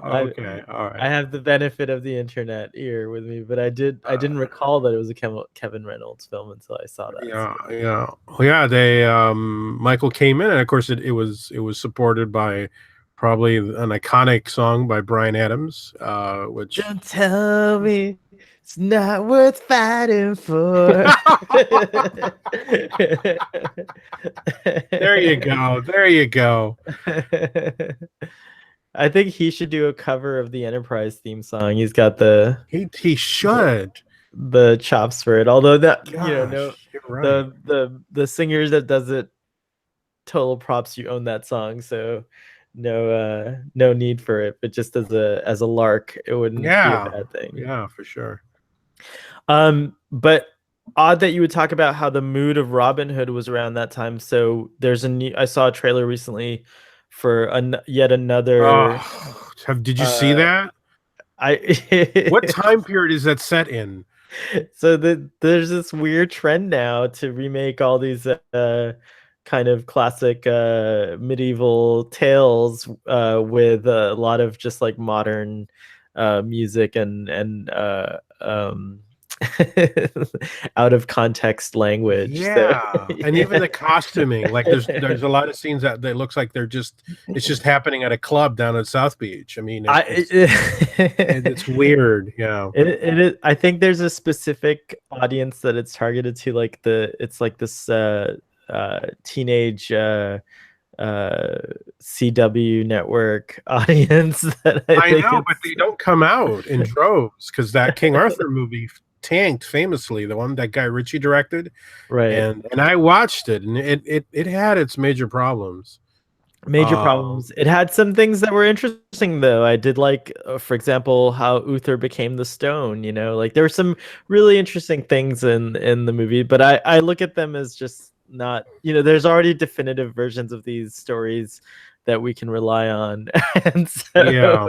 Okay. All I right. have the benefit of the internet here with me, but I didn't Uh, recall that it was a Kevin Reynolds film until I saw that. So. yeah, yeah. Well, yeah, they Michael came in, and of course it was supported by probably an iconic song by Brian Adams, which Don't tell me it's not worth fighting for. there you go. There you go. I think he should do a cover of the Enterprise theme song. He's got He the should. the chops for it. Although that no, Gosh, you're right. the singer that does it, total props. You own that song, so no need for it. But just as a lark, it wouldn't be a Yeah. bad thing. Yeah, for sure. But odd that you would talk about how the mood of Robin Hood was around that time. So there's a new. I saw a trailer recently for yet another. Did you see Uh, that? What I time period is that set in? so there's this weird trend now to remake all these kind of classic medieval tales with a lot of just like modern music and out of context language. So Yeah, and even yeah. the costuming, like there's a lot of scenes that looks like it's just happening at a club down at South Beach. I mean, I it's weird. Yeah. it is. I think there's a specific audience that it's targeted to, like it's like this teenage uh CW network audience that I I think know, but it's they don't come out in droves because that King Arthur movie tanked famously, the one that Guy Ritchie directed, right. and I watched it, and it had its major problems. Major Um, problems. It had some things that were interesting though. I did like, for example, how Uther became the stone. Like there were some really interesting things in the movie, but I look at them as just not. There's already definitive versions of these stories that we can rely on, and so yeah,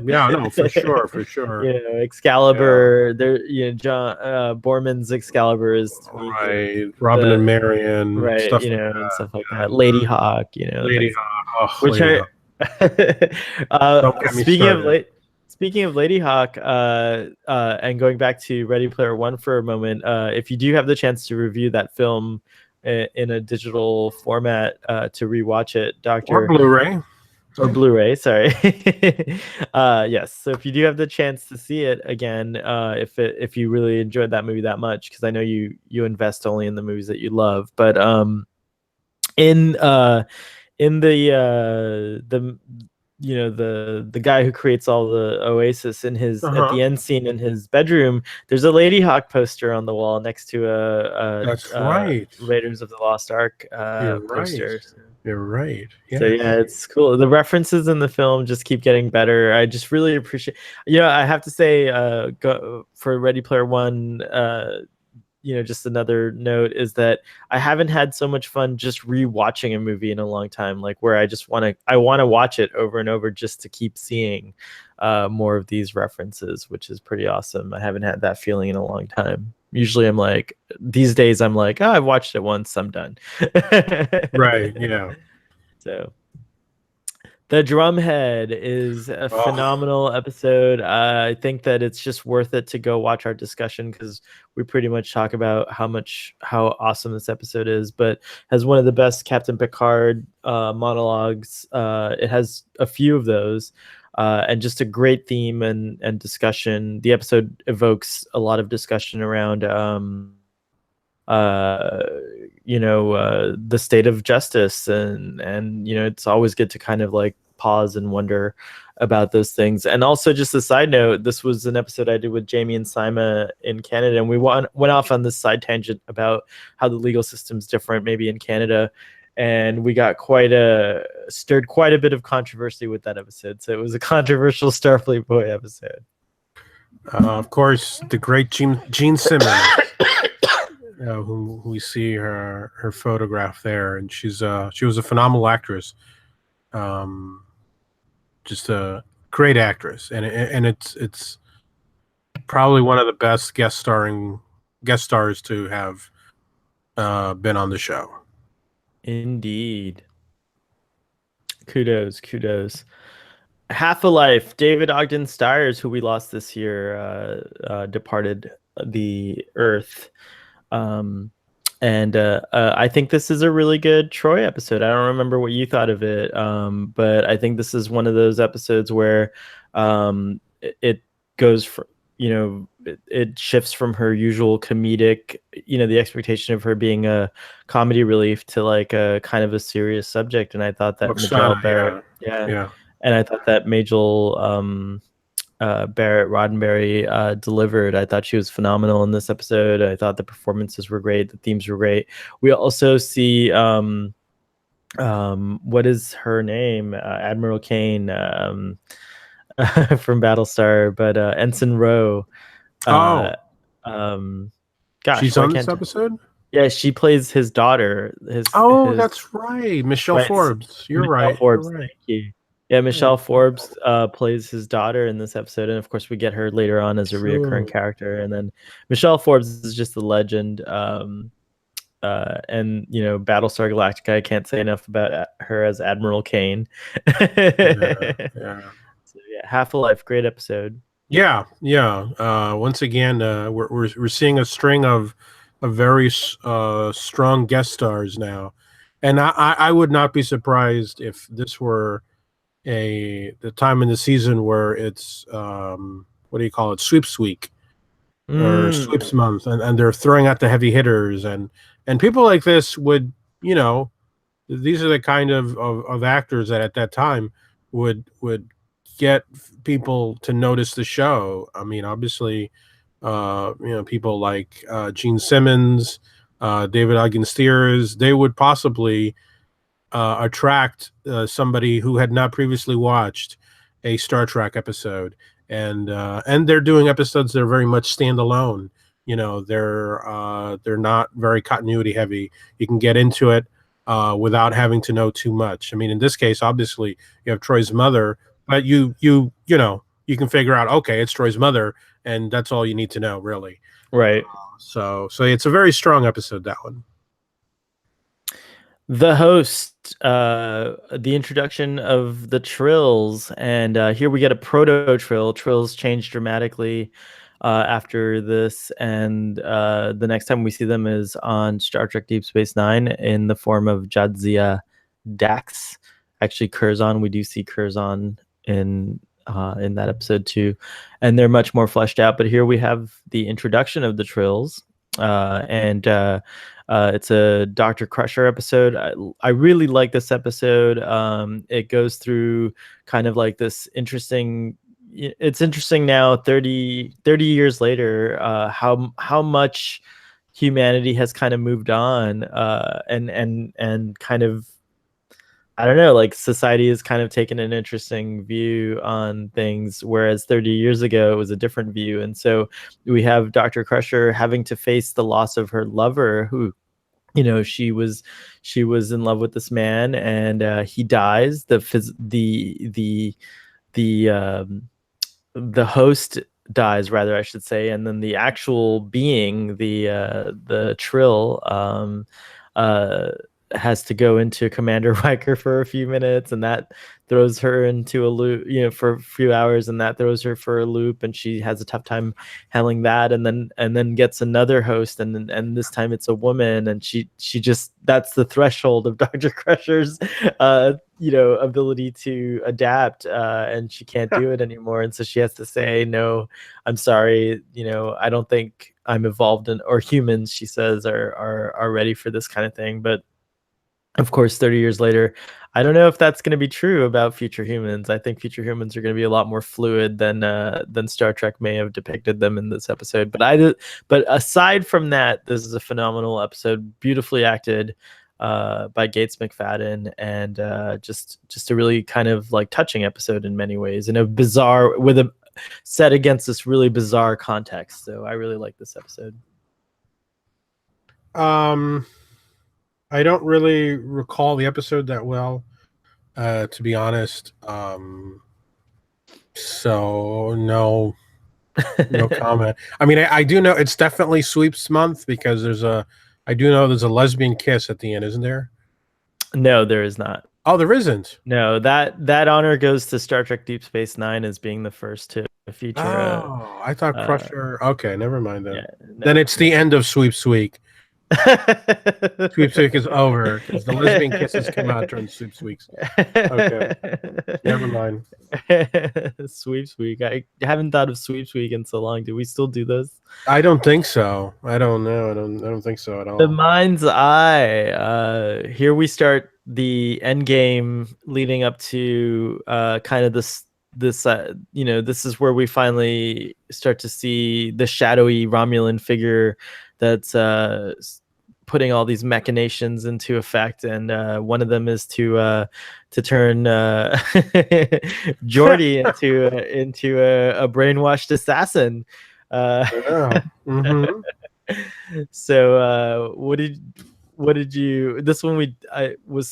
yeah, no, for sure, for sure. Yeah, Excalibur. There, John Borman's Excalibur is to me right. Robin and the Marian, right, stuff like and that. stuff like that. Yeah. Lady Hawk, Lady things Hawk. Oh, which Lady are Hawk. Don't get me started. speaking of Lady Hawk, and going back to Ready Player One for a moment, if you do have the chance to review that film in a digital format to rewatch it, Or Doctor, Blu-ray. or Blu-ray, sorry. Yes. So if you do have the chance to see it again, if you really enjoyed that movie that much, because I know you invest only in the movies that you love, but in the the guy who creates all the Oasis in his at Uh-huh. the end scene in his bedroom, there's a Lady Hawk poster on the wall next to That's right. Raiders of the Lost Ark You're right. poster. You're right. So yeah, Yes. it's cool. The references in the film just keep getting better. I just really appreciate. I have to say, for Ready Player One, just another note is that I haven't had so much fun just rewatching a movie in a long time. Like where I want to watch it over and over just to keep seeing more of these references, which is pretty awesome. I haven't had that feeling in a long time. Usually, I'm like these days, I'm like, oh, I've watched it once, I'm done. Right. Yeah. So the Drumhead is a Oh, phenomenal episode. I think that it's just worth it to go watch our discussion because we pretty much talk about how awesome this episode is. But has one of the best Captain Picard monologues. It has a few of those, and just a great theme and discussion. The episode evokes a lot of discussion around uh the state of justice, and it's always good to kind of like pause and wonder about those things. And also, just a side note, this was an episode I did with Jamie and Sima in Canada, and we went off on this side tangent about how the legal system's different maybe in Canada, and we got stirred quite a bit of controversy with that episode. So it was a controversial Starfleet boy episode. of course, the great Gene Simmons, who we see her photograph there, and she was a phenomenal actress. Um, just a great actress, and it's probably one of the best guest stars to have been on the show. Indeed. Kudos. Half a Life, David Ogden Stiers, who we lost this year, departed the earth. Um, and I think this is a really good Troy episode. I don't remember what you thought of it, but I think this is one of those episodes where it goes from, it shifts from her usual comedic, the expectation of her being a comedy relief to like a kind of a serious subject. And I thought that Majel Oksana, Barrett, yeah, yeah, yeah, and I thought that Majel Barrett Roddenberry delivered. I thought she was phenomenal in this episode. I thought the performances were great. The themes were great. We also see what is her name? Admiral Kane from Battlestar, but Ensign Rowe. Uh, Oh, um, Gosh, she's why on this can't? episode. Yeah, she plays his daughter. Oh, His that's right, Michelle right. Forbes. You're Michelle right. You're Forbes, right. thank you. Yeah, Yeah, Michelle Forbes plays his daughter in this episode, and of course we get her later on as a reoccurring sure. character. And then Michelle Forbes is just a legend. And Battlestar Galactica, I can't say enough about her as Admiral Kane. So Yeah, yeah. yeah, Half a Life, great episode. Yeah, yeah. Once again, we're seeing a string of very strong guest stars now, and I would not be surprised if this were the time in the season where it's what do you call it, sweeps week or Mm, sweeps month, and they're throwing out the heavy hitters, and people like this would, you know, these are the kind of actors that at that time would get people to notice the show. I mean, obviously, people like Gene Simmons, David Ogden Stiers, they would possibly attract somebody who had not previously watched a Star Trek episode, and they're doing episodes that are very much standalone. You know, they're not very continuity heavy. You can get into it without having to know too much. I mean, in this case, obviously, you have Troy's mother, but you can figure out, okay, it's Troy's mother, and that's all you need to know, really. right. So it's a very strong episode, that one. The host, the introduction of the Trills, and here we get a proto Trill. Trills change dramatically after this, and the next time we see them is on Star Trek Deep Space Nine in the form of Jadzia Dax. actually Curzon. We do see Curzon in that episode too, and they're much more fleshed out. But here we have the introduction of the Trills, and it's a Dr. Crusher episode. I really like this episode. It goes through kind of like this interesting. It's interesting now, 30 years later, how much humanity has kind of moved on, and kind of, I don't know, like society has kind of taken an interesting view on things, whereas 30 years ago it was a different view. And so we have Dr. Crusher having to face the loss of her lover, who, she was in love with this man, and he dies. The host dies, rather, I should say, and then the actual being, the Trill, uh has to go into Commander Riker for a few minutes, and that throws her into a loop, for a few hours, and that throws her for a loop, and she has a tough time handling that, and then gets another host, and this time it's a woman, and she just, that's the threshold of Dr. Crusher's ability to adapt, and she can't do it anymore, and so she has to say, no, I'm sorry, I don't think I'm evolved in, or humans, she says, are ready for this kind of thing. But of course, 30 years later, I don't know if that's going to be true about future humans. I think future humans are going to be a lot more fluid than Star Trek may have depicted them in this episode. But aside from that, this is a phenomenal episode, beautifully acted by Gates McFadden, and just a really kind of like touching episode in many ways, in a bizarre, with a set against this really bizarre context. So I really like this episode. Um, I don't really recall the episode that well, to be honest. So no comment. I mean, I do know it's definitely sweeps month because I do know there's a lesbian kiss at the end, isn't there? No, there is not. Oh, there isn't. No, that honor goes to Star Trek Deep Space Nine as being the first to feature a. Oh, I thought Crusher. Okay, never mind then. Yeah, Then no, it's no. the end of Sweeps Week. Sweeps Week is over because the lesbian kisses come out during Sweeps Weeks. Okay, never mind. Sweeps Week. I haven't thought of Sweeps Week in so long. Do we still do those? I don't think so. I don't know. I don't think so at The all. mind's eye. Here we start the end game leading up to kind of this is where we finally start to see the shadowy Romulan figure that's putting all these machinations into effect, and one of them is to turn Geordi into a brainwashed assassin. Yeah. Mm-hmm. So what did you, this one, I was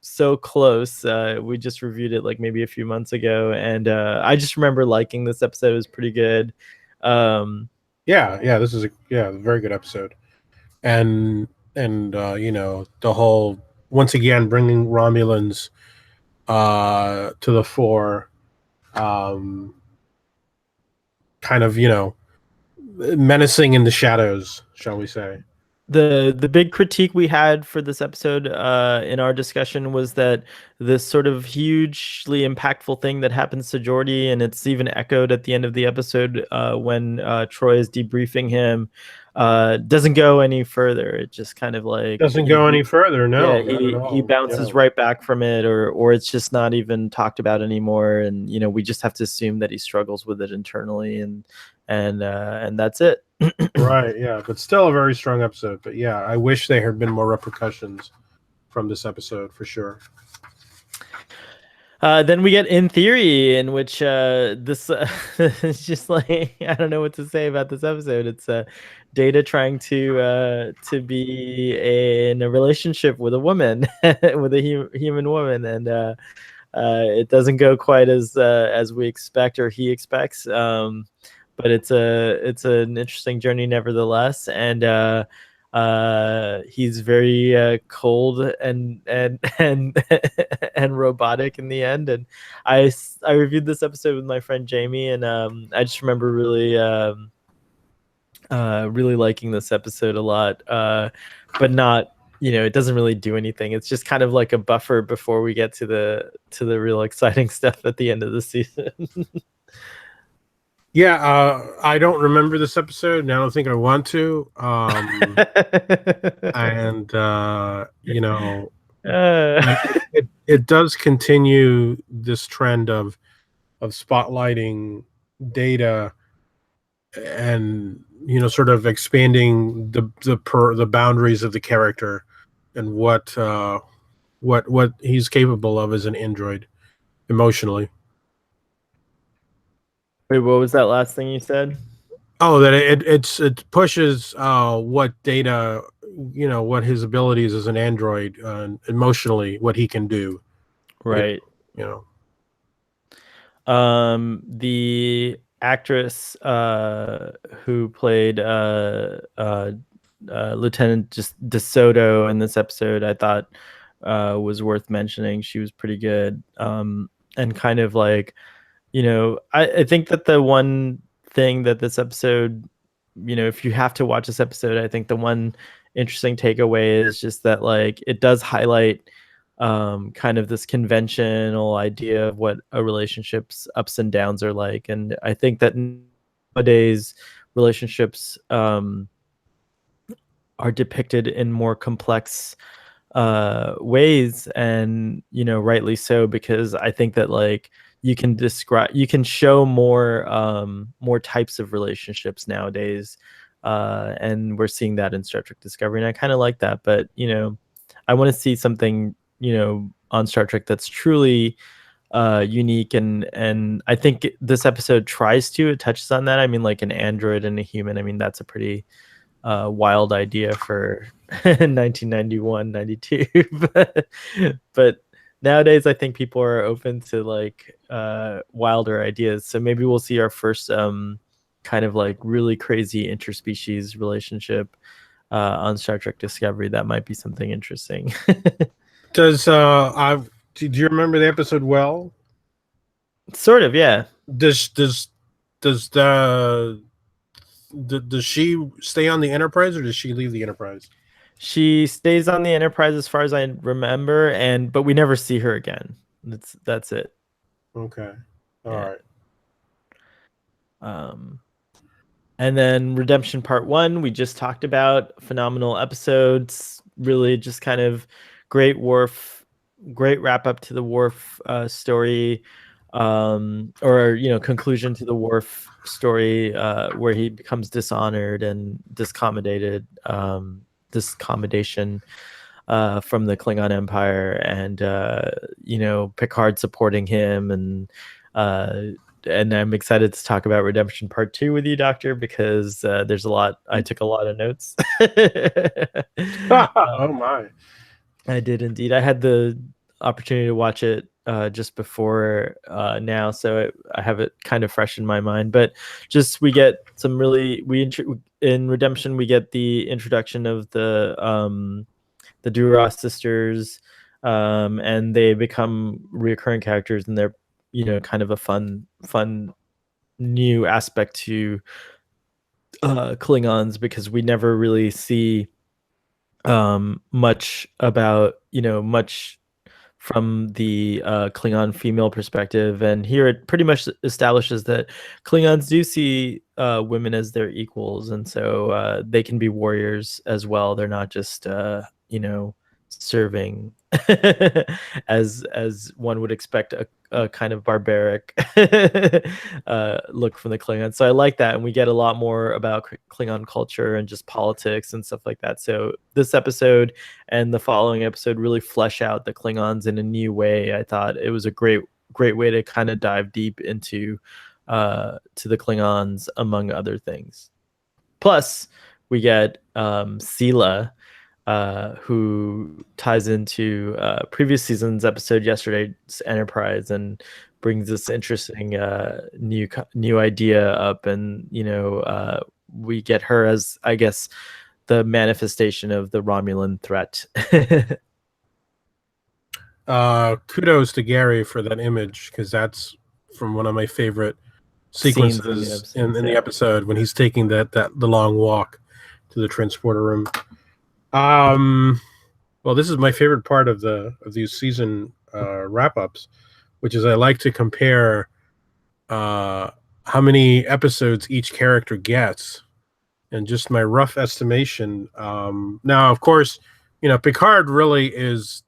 so close. We just reviewed it like maybe a few months ago, and I just remember liking this episode. It was pretty good. um Yeah. This is a very good episode, and the whole, once again, bringing Romulans to the fore, um, kind of menacing in the shadows, shall we say? the big critique we had for this episode in our discussion was that this sort of hugely impactful thing that happens to Geordi, and it's even echoed at the end of the episode when Troy is debriefing him, doesn't go any further. It just kind of like Doesn't go any further. yeah, No, not at he all. Yeah. bounces right back from it, or it's just not even talked about anymore, and we just have to assume that he struggles with it internally, and that's it. Right. Yeah, but still a very strong episode. But yeah, I wish there had been more repercussions from this episode for sure. Then we get In Theory, in which this it's just like, I don't know what to say about this episode. It's Data trying to be in a relationship with a woman, with a human woman, and it doesn't go quite as we expect, or he expects. But it's an interesting journey nevertheless, and he's very cold and and robotic in the end. And I reviewed this episode with my friend Jamie, and I just remember really liking this episode a lot, but not it doesn't really do anything. It's just kind of like a buffer before we get to the real exciting stuff at the end of the season. Yeah, I don't remember this episode, and I don't think I want to. And uh, but it does continue this trend of spotlighting data and sort of expanding the boundaries of the character and what he's capable of as an android emotionally. Wait, what was that last thing you said? Oh, that it pushes what data, what his abilities as an android, emotionally, what he can do. You Right. you know. The actress who played Lieutenant just DeSoto in this episode, I thought was worth mentioning. She was pretty good. And kind of like, I think that the one thing that this episode, if you have to watch this episode, I think the one interesting takeaway is just that like it does highlight kind of this conventional idea of what a relationship's ups and downs are like. And I think that nowadays relationships are depicted in more complex ways, and rightly so, because I think that like you can show more types of relationships nowadays, and we're seeing that in Star Trek Discovery, and I kind of like that. But I want to see something on Star Trek that's truly unique, and I think this episode tries to, it touches on that. I mean, like an android and a human, I mean, that's a pretty wild idea for 1991, 92. but nowadays I think people are open to like wilder ideas, so maybe we'll see our first kind of like really crazy interspecies relationship on Star Trek Discovery. That might be something interesting. Does do you remember the episode well? Sort of, yeah. Does does does the does she stay on the Enterprise or does she leave the Enterprise? She stays on the Enterprise as far as I remember, and but we never see her again. That's it. Okay, all Yeah. right. Um, and then Redemption Part One, we just talked about. Phenomenal episodes. Really, just kind of great Worf, great wrap up to the Worf story, or conclusion to the Worf story, where he becomes dishonored and discommodation from the Klingon Empire, and Picard supporting him, and I'm excited to talk about Redemption Part Two with you, Doctor, because there's a lot. I took a lot of notes. Oh my. I did indeed. I had the opportunity to watch it just before now, so I have it kind of fresh in my mind. But just we get some really in Redemption we get the introduction of the Duras sisters, and they become reoccurring characters, and they're kind of a fun new aspect to Klingons, because we never really see much about much from the Klingon female perspective, and here it pretty much establishes that Klingons do see women as their equals, and so they can be warriors as well. They're not just serving as one would expect a kind of barbaric look from the Klingons. So I like that, and we get a lot more about Klingon culture and just politics and stuff like that. So this episode and the following episode really flesh out the Klingons in a new way. I thought it was a great way to kind of dive deep into to the Klingons, among other things. Plus, we get Sela, who ties into previous season's episode, Yesterday's Enterprise, and brings this interesting new idea up. And we get her as, I guess, the manifestation of the Romulan threat. Kudos to Gary for that image, because that's from one of my favorite Scenes in the sequences episodes, in the yeah. episode when he's taking the long walk to the transporter room. Um, Well, this is my favorite part of these season wrap ups, which is I like to compare uh, how many episodes each character gets, and just my rough estimation. Now, of course, Picard really is.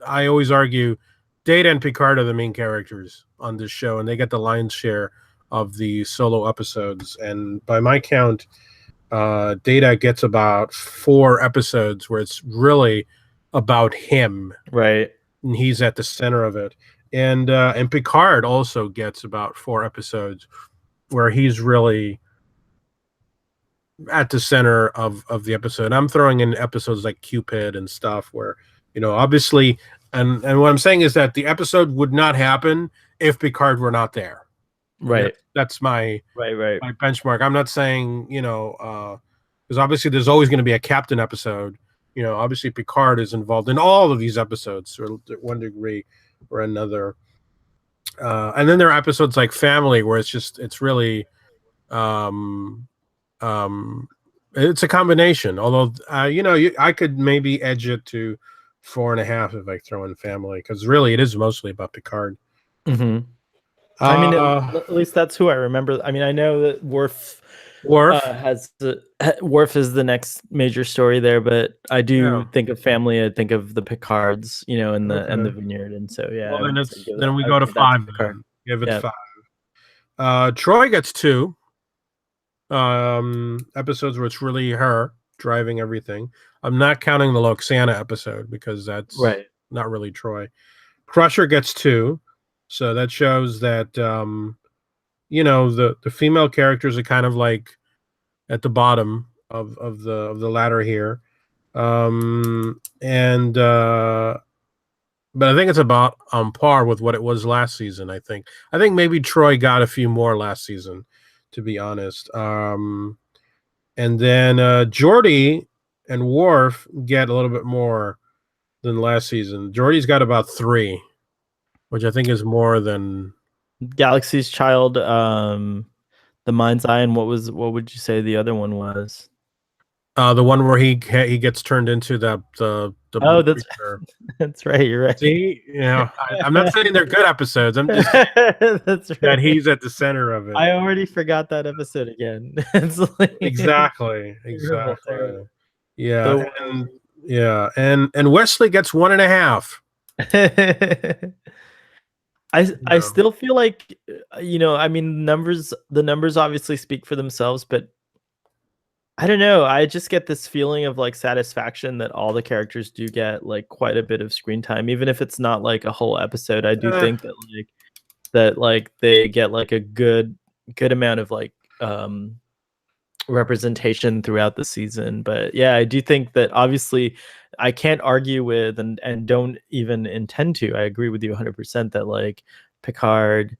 I always argue, Data and Picard are the main characters on this show, and they get the lion's share of the solo episodes. And by my count, Data gets about 4 episodes where it's really about him, Right. and he's at the center of it. And Picard also gets about 4 episodes where he's really at the center of the episode. I'm throwing in episodes like Cupid and stuff where, obviously, and what I'm saying is that the episode would not happen if Picard were not there. Right. That's my Right. Right. my benchmark. I'm not saying, because obviously there's always going to be a captain episode. Obviously Picard is involved in all of these episodes to one degree or another. And then there are episodes like Family where it's really um, it's a combination. Although I could maybe edge it to 4.5 if I throw in Family, because really it is mostly about Picard. Hmm. I mean, Uh, at least that's who I remember. I mean, I know that Worf, Worf is the next major story there, but I do yeah, think of Family. I think of the Picards, and the okay. Vineyard, and so yeah, Well, I then would say we I go would to give that to 5. Picard. Then give it Yeah. 5. Troy gets 2 episodes where it's really her driving everything. I'm not counting the Loxana episode because that's Right. not really Troy. Crusher gets 2, so that shows that the female characters are kind of like at the bottom of the ladder here. And But I think it's about on par with what it was last season. I think maybe Troy got a few more last season, to be honest. And then Geordi and Worf get a little bit more than last season. Geordi's got about 3, which I think is more than Galaxy's Child, The Mind's Eye, and what would you say the other one was? the one where he gets turned into the Oh, blue that's creature. that's right. You're right. See, I'm not saying they're good episodes. I'm just saying That's that right. he's at the center of it. I already forgot that episode again. It's like Exactly, terrible, exactly. terrible. Yeah, The and yeah, and Wesley gets 1.5. I Yeah. still feel like I mean the numbers obviously speak for themselves, but I don't know. I just get this feeling of like satisfaction that all the characters do get like quite a bit of screen time, even if it's not like a whole episode. I do Eh, think that they get like a good amount of like representation throughout the season. But yeah, I do think that obviously I can't argue with and don't even intend to. I agree with you 100% that like Picard,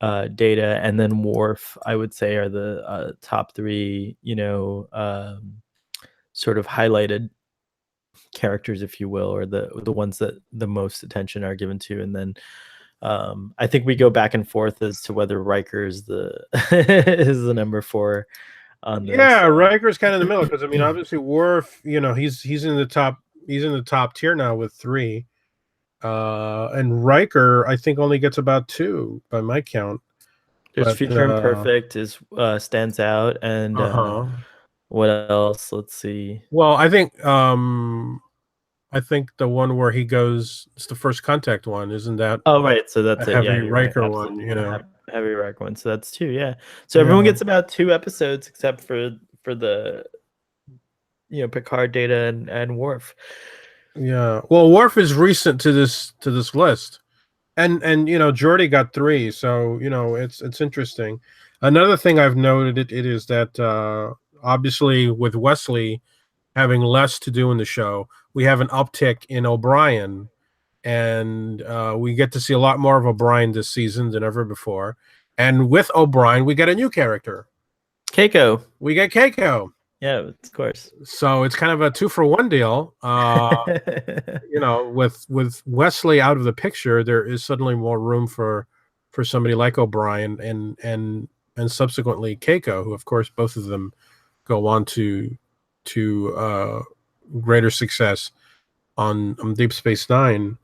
Data, and then Worf, I would say are the top 3, sort of highlighted characters, if you will, or the ones that the most attention are given to. And then I think we go back and forth as to whether Riker is the is the number 4 on yeah, this. Riker's kind of in the middle because I mean, obviously Worf, he's in the top. He's in the top tier now with 3. And Riker, I think, only gets about 2 by my count. There's But Future Imperfect is stands out, and uh-huh. what else? Let's see. Well, I think the one where he goes, it's the first contact one, isn't that Oh, right. So a that's it. Yeah, heavy you're right. Riker one? Absolutely. Heavy Rock one. So that's 2. Yeah. So everyone Yeah, gets about 2 episodes except for the Picard, Data, and Worf. yeah. Well, Worf is recent to this list, and Geordi got 3, so it's interesting. Another thing I've noted it is that obviously with Wesley having less to do in the show, we have an uptick in O'Brien, and we get to see a lot more of O'Brien this season than ever before. And with O'Brien, we get a new character. Keiko. We get Keiko. Yeah, of course. So it's kind of a 2-for-1 deal. With Wesley out of the picture, there is suddenly more room for somebody like O'Brien and subsequently Keiko, who of course both of them go on to greater success. on Deep Space Nine,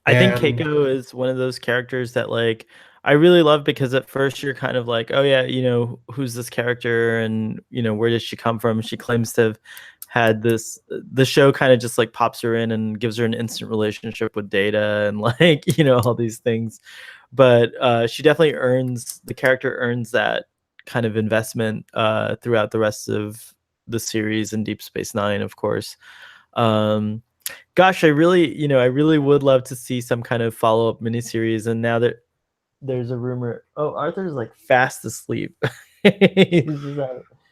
I think and Keiko is one of those characters that like I really love because at first you're kind of like, oh yeah, who's this character and where does she come from? She claims to have had this the show kind of just like pops her in and gives her an instant relationship with Data and like, all these things. But she definitely earns the character earns that kind of investment throughout the rest of the series and Deep Space Nine, of course. Um, Gosh, I really would love to see some kind of follow-up miniseries. And now that there's a rumor, oh, Arthur's like fast asleep. He's just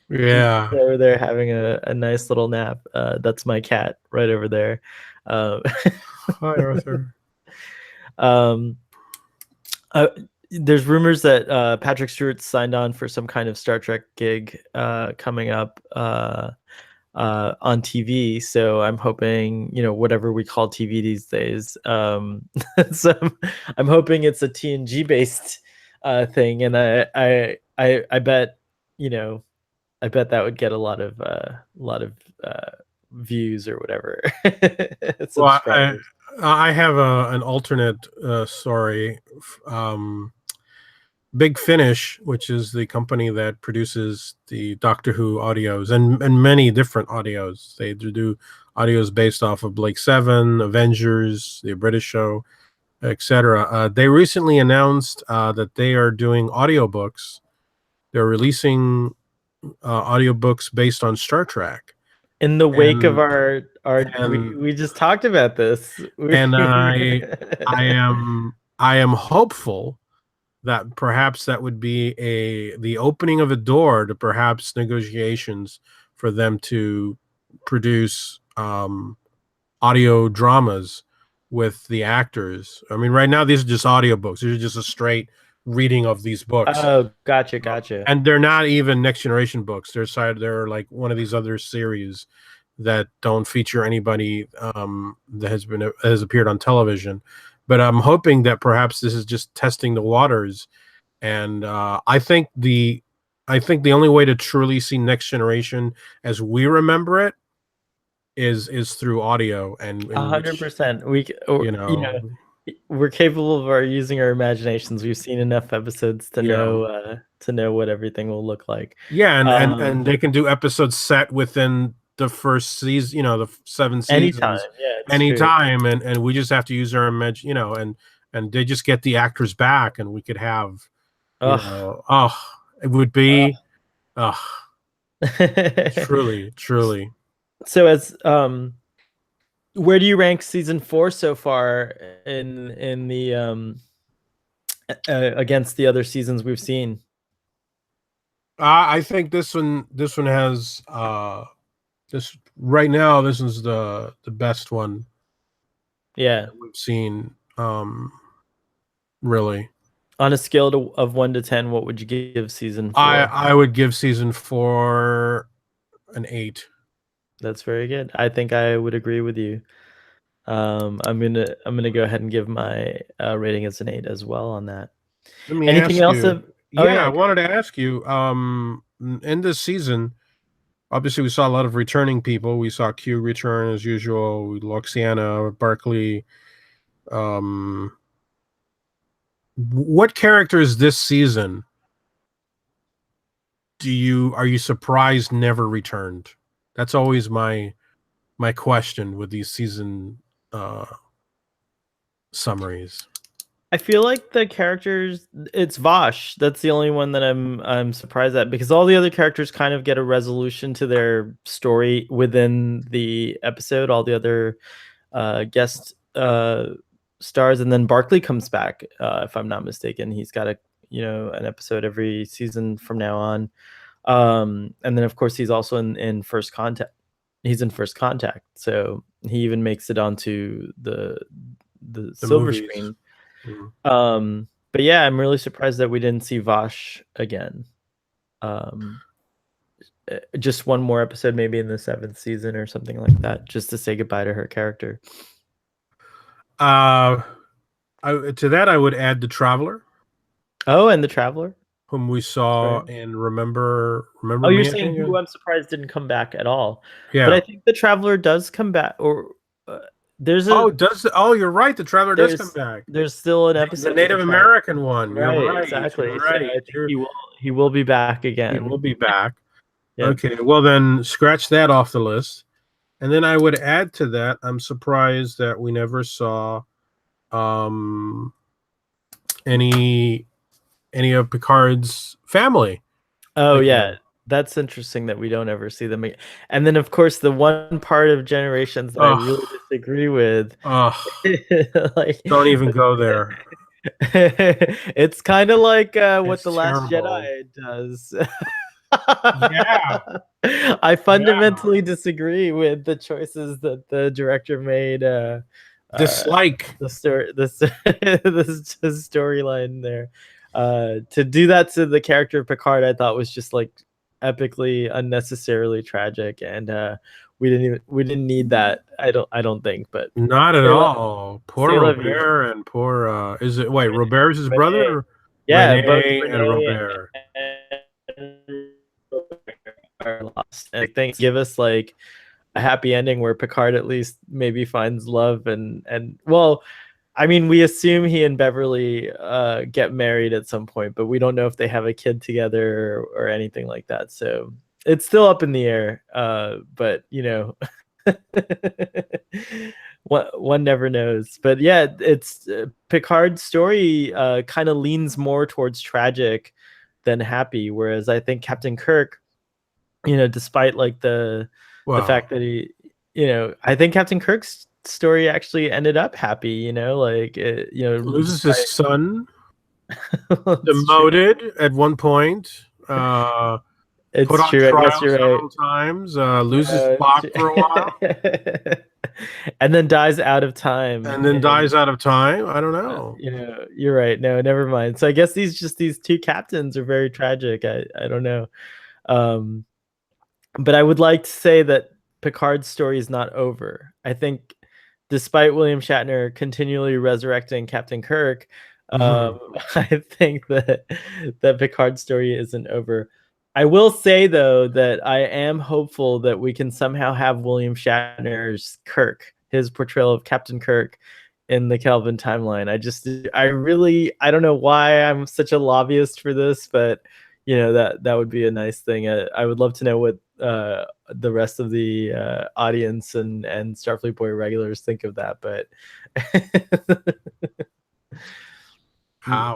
yeah. over there having a nice little nap. That's my cat right over there. Um, Hi, Arthur. um, uh, there's rumors that Patrick Stewart signed on for some kind of Star Trek gig coming up. On TV. So I'm hoping, whatever we call TV these days. So I'm hoping it's a TNG based thing, and I bet, you know, I bet that would get a lot of uh, views or whatever, Well, subscribers. I have an alternate story. Um, Big Finish, which is the company that produces the Doctor Who audios and many different audios. They do audios based off of Blake Seven, Avengers, the British show, etc. They recently announced that they are doing audiobooks. They're releasing audiobooks based on Star Trek, In the wake of and our and we just talked about this. and I am hopeful that perhaps that would be the opening of a door to perhaps negotiations for them to produce audio dramas with the actors. I mean, right now these are just audiobooks. These are just a straight reading of these books. Oh, gotcha. And they're not even next generation books. They're like one of these other series that don't feature anybody that has appeared on television. But I'm hoping that perhaps this is just testing the waters, and I think the only way to truly see Next Generation as we remember it is through audio, and A in hundred which percent. you know We're capable of our using our imaginations. We've seen enough episodes you know to know what everything will look like. yeah, and Um, they can do episodes set within the first season, the seven Anytime. seasons, Yeah, it's true. anytime, and we just have to use our imagine, and they just get the actors back, and we could have, Ugh. oh, it would Ugh. be, oh, truly, truly. So as where do you rank season 4 so far in the against the other seasons we've seen? I think this one has this right now. This is the best one Yeah. that we've seen. Really, On a scale of 1 to 10, what would you give season I 4? I would give season 4 an 8. That's very good. I think I would agree with you. I'm gonna go ahead and give my rating as an 8 as well on that. Let me Anything ask else you. of Oh Yeah, I yeah, wanted to ask you. In this season, obviously we saw a lot of returning people. We saw Q return as usual. Loxiana, Barkley. Um, what characters this season are you surprised never returned? That's always my question with these season uh summaries. I feel like the characters it's Vosh. That's the only one that I'm surprised at because all the other characters kind of get a resolution to their story within the episode. All the other guest stars, and then Barkley comes back. If I'm not mistaken, he's got an episode every season from now on. And then of course he's also in First Contact. He's in First Contact, so he even makes it onto the The silver movies. screen. Mm. But yeah, I'm really surprised that we didn't see Vosh again. Um, just one more episode, maybe in the 7th season or something like that, just to say goodbye to her character. Uh, to that I would add the Traveler, Oh, and the Traveler. whom we That's saw right. in Remember Oh, you're Me. I saying think. who I'm surprised didn't come back at all. But Yeah. I think the Traveler does come back, or There's Oh, a does oh you're right. The Traveler does come there's back. there's still an The episode of the Native Traveler. American one. You're Right, right. You're exactly. So right. I think he will be back He will again. be back. Yep. Okay. Well, then scratch that off the list. And then I would add to that, I'm surprised that we never saw um, any of Picard's family Oh yeah, again. that's interesting that we don't ever see them again. And then of course the one part of Generations that I really Ugh, disagree with, ugh. like Don't even go there. it's kind of like what It's the Last terrible. Jedi does. Yeah, I yeah. fundamentally disagree with the choices that the director made. Uh, Dislike. the story, the storyline there. To do that to the character of Picard, I thought was just like epically unnecessarily tragic, and we didn't need that. I don't think, but Not at say la, all. Poor say la vie. Robert and poor is it wait, Robert's his Renee. brother? Yeah, both Renee and Renee Robert. and are lost. And things give us like a happy ending where Picard at least maybe finds love and well, I mean, we assume he and Beverly get married at some point, but we don't know if they have a kid together or anything like that. So it's still up in the air. But one never knows. But yeah, it's Picard's story kind of leans more towards tragic than happy, whereas I think Captain Kirk, despite like the Wow. fact that I think Captain Kirk's story actually ended up happy, like Loses his despite son, it's true. demoted at one point, put It's on true. I guess trial you're right. several times, loses No, it's Spock for a while, true. And then dies out of time and then in dies out of time. I don't know. you're right. No, never mind. So I guess these two captains are very tragic. I don't know. Um but I would like to say that Picard's story is not over. I think, despite William Shatner continually resurrecting Captain Kirk, Mhm. I think that Picard's story isn't over. I will say though that I am hopeful that we can somehow have William Shatner's Kirk, his portrayal of Captain Kirk, in the Kelvin timeline. I don't know why I'm such a lobbyist for this, but that would be a nice thing. I would love to know what the rest of the audience and Starfleet Boy regulars think of that, but How?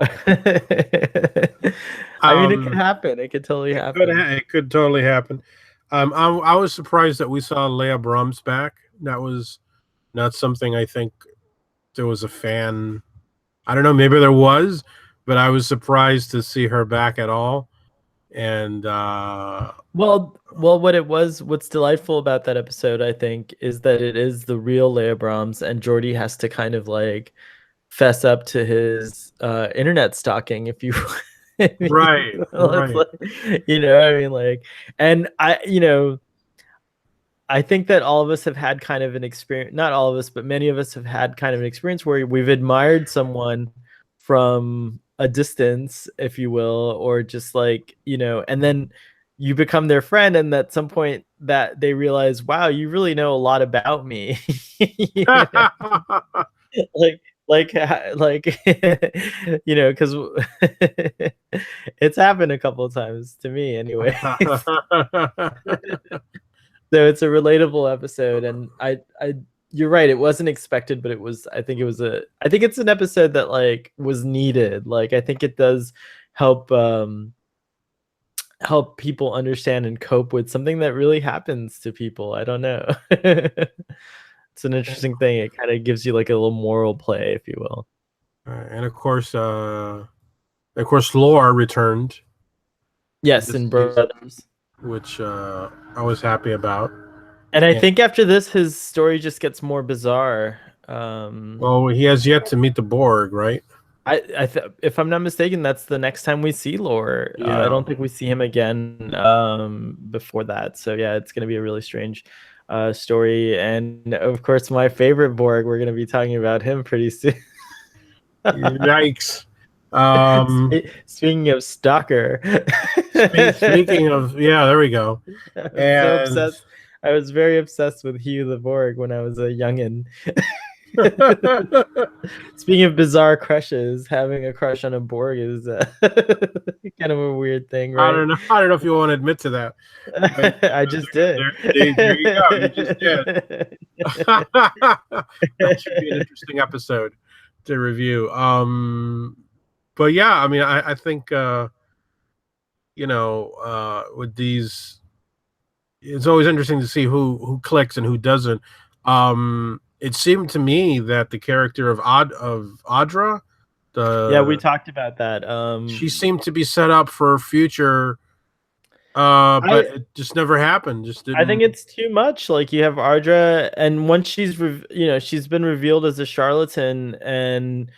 I mean, it could Um, happen. It could totally happen. it could totally happen. I was surprised that we saw Leia Brahms back. That was not something I think there was a fan. I don't know, maybe there was, but I was surprised to see her back at all. And Well, what's delightful about that episode, I think, is that it is the real Leia Brahms, and Geordi has to kind of like fess up to his internet stalking, if you if right, you will. It's right. like, I mean, like, and I think that all of us have had kind of an experience, not all of us, but many of us have had kind of an experience where we've admired someone from a distance, if you will, or just like, and then you become their friend, and at some point that they realize, wow, you really know a lot about me. you know? like like because it's happened a couple of times to me anyway. So it's a relatable episode, and you're right, it wasn't expected, but I think it's an episode that like was needed. Like I think it does help help people understand and cope with something that really happens to people. I don't know. It's an interesting thing. It kind of gives you like a little moral play, if you will. And of course, Lore returned Yes, this and season, brothers. which I was happy about. And I And think after this, his story just gets more bizarre. well, he has yet to meet the Borg, right? If I'm not mistaken, that's the next time we see Lore. I Yeah. don't think we see him again before that. So yeah, it's gonna be a really strange story. And of course, my favorite Borg. We're gonna be talking about him pretty soon. Yikes. Um, Speaking of stalker, speaking of, yeah, there we go. I'm so And obsessed. I was very obsessed with Hugh the Borg when I was a youngin. Speaking of bizarre crushes, having a crush on a Borg is kind of a weird thing, I right? don't know. I don't know if you want to admit to that, but I just did. there you go. You just did. That should be an interesting episode to review. But yeah, I mean, I think with these, it's always interesting to see who clicks and who doesn't. It seemed to me that the character of Audra, Yeah, we the talked about that. she seemed to be set up for future, but I it just never happened. Just I think didn't. it's too much. Like you have Ardra, and once she's been revealed as a charlatan, and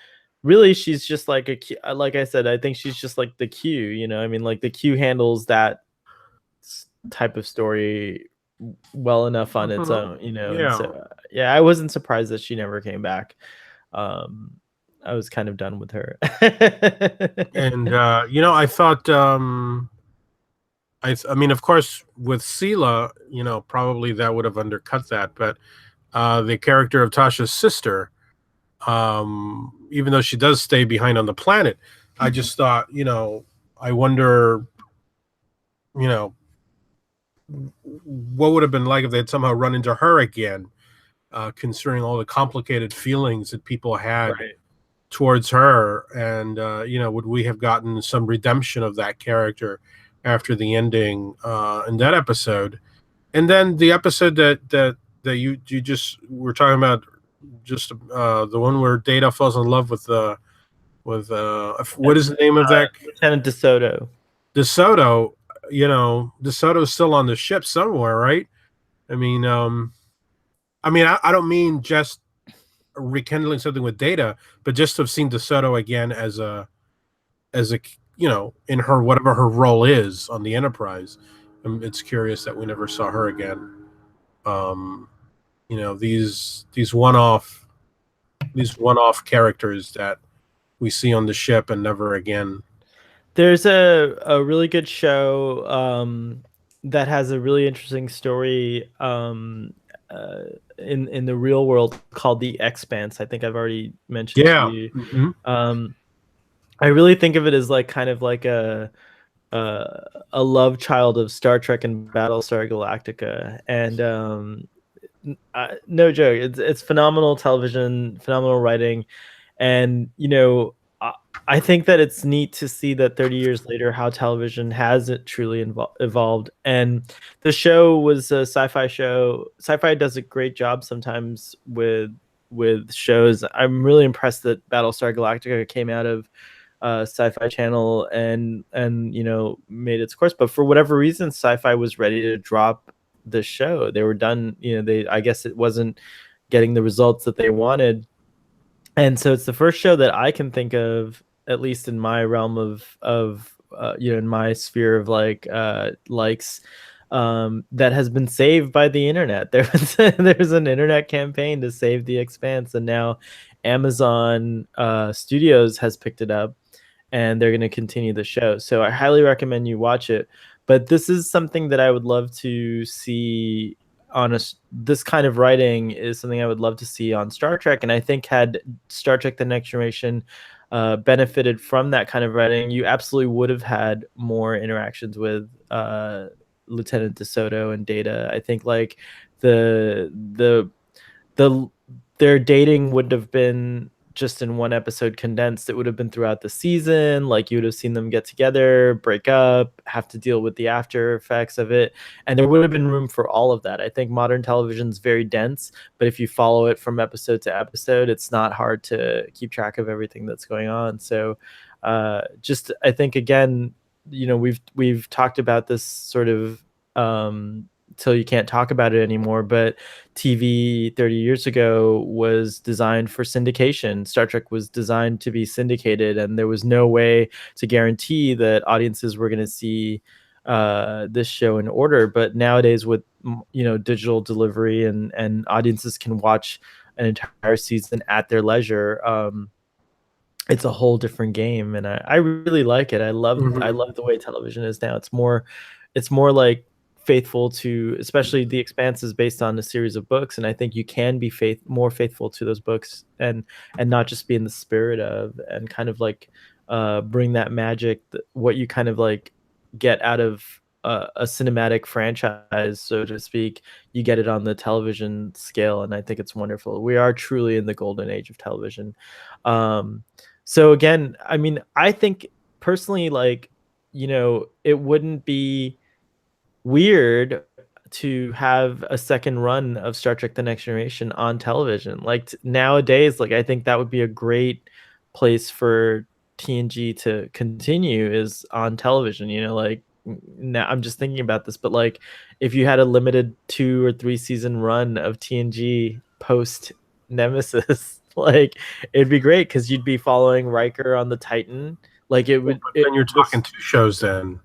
really she's just like like I said, I think she's just like the Q. I mean, like the Q handles that type of story well enough on its Mhm. own, and so Yeah, yeah, I wasn't surprised that she never came back. Um, I was kind of done with her. and I thought, I mean, of course, with Sela, probably that would have undercut that, but the character of Tasha's sister, even though she does stay behind on the planet, I just thought, I wonder, you know, what would have been like if they'd somehow run into her again, considering all the complicated feelings that people had Right. towards her, and would we have gotten some redemption of that character after the ending in that episode? And then the episode that you just were talking about, just the one where Data falls in love with what is the name of that? Lieutenant DeSoto. DeSoto. DeSoto's still on the ship somewhere, right? I mean, I don't mean just rekindling something with Data, but just to have seen DeSoto again as a in her whatever her role is on the Enterprise. It's curious that we never saw her again. Um, these one-off characters that we see on the ship and never again. There's a really good show that has a really interesting story uh, in the real world called The Expanse. I think I've already mentioned to Yeah. you. Hmm. Um, I really think of it as like kind of like a love child of Star Trek and Battlestar Galactica, and no joke, it's phenomenal television, phenomenal writing, and I think that it's neat to see that 30 years later how television has it truly evolved. And the show was a sci-fi show. Sci-fi does a great job sometimes with shows. I'm really impressed that Battlestar Galactica came out of Sci-Fi Channel and made its course. But for whatever reason, Sci-Fi was ready to drop the show. They were done. They I guess it wasn't getting the results that they wanted, and so it's the first show that I can think of, at least in my realm of in my sphere of likes, that has been saved by the internet. There's an internet campaign to save The Expanse, and now Amazon Studios has picked it up, and they're going to continue the show. So I highly recommend you watch it. But this is something that I would love to see on this kind of writing is something I would love to see on Star Trek. And I think had Star Trek: The Next Generation benefited from that kind of writing, you absolutely would have had more interactions with Lieutenant DeSoto and Data. I think like the the their dating would have been just in one episode condensed. It would have been throughout the season. Like you would have seen them get together, break up, have to deal with the after effects of it. And there would have been room for all of that. I think modern television is very dense, but if you follow it from episode to episode, it's not hard to keep track of everything that's going on. So just I think again, we've talked about this sort of till you can't talk about it anymore, but TV 30 years ago was designed for syndication. Star Trek was designed to be syndicated, and there was no way to guarantee that audiences were going to see this show in order. But nowadays, with digital delivery and audiences can watch an entire season at their leisure. It's a whole different game, and I really like it. I love Hmm. the way television is now. It's more like faithful to, especially The Expanse is based on a series of books, and I think you can be more faithful to those books, and not just be in the spirit of, and kind of like bring that magic, what you kind of like get out of a cinematic franchise, so to speak, you get it on the television scale, and I think it's wonderful. We are truly in the golden age of television. Um, so again, I mean, I think personally, like, it wouldn't be weird to have a second run of Star Trek: The Next Generation on television. Like nowadays, like I think that would be a great place for TNG to continue, is on television. Like now I'm just thinking about this, but like if you had a limited 2 or 3 season run of TNG post Nemesis, like it'd be great because you'd be following Riker on the Titan. Like it would But it then you're talking this 2 shows then.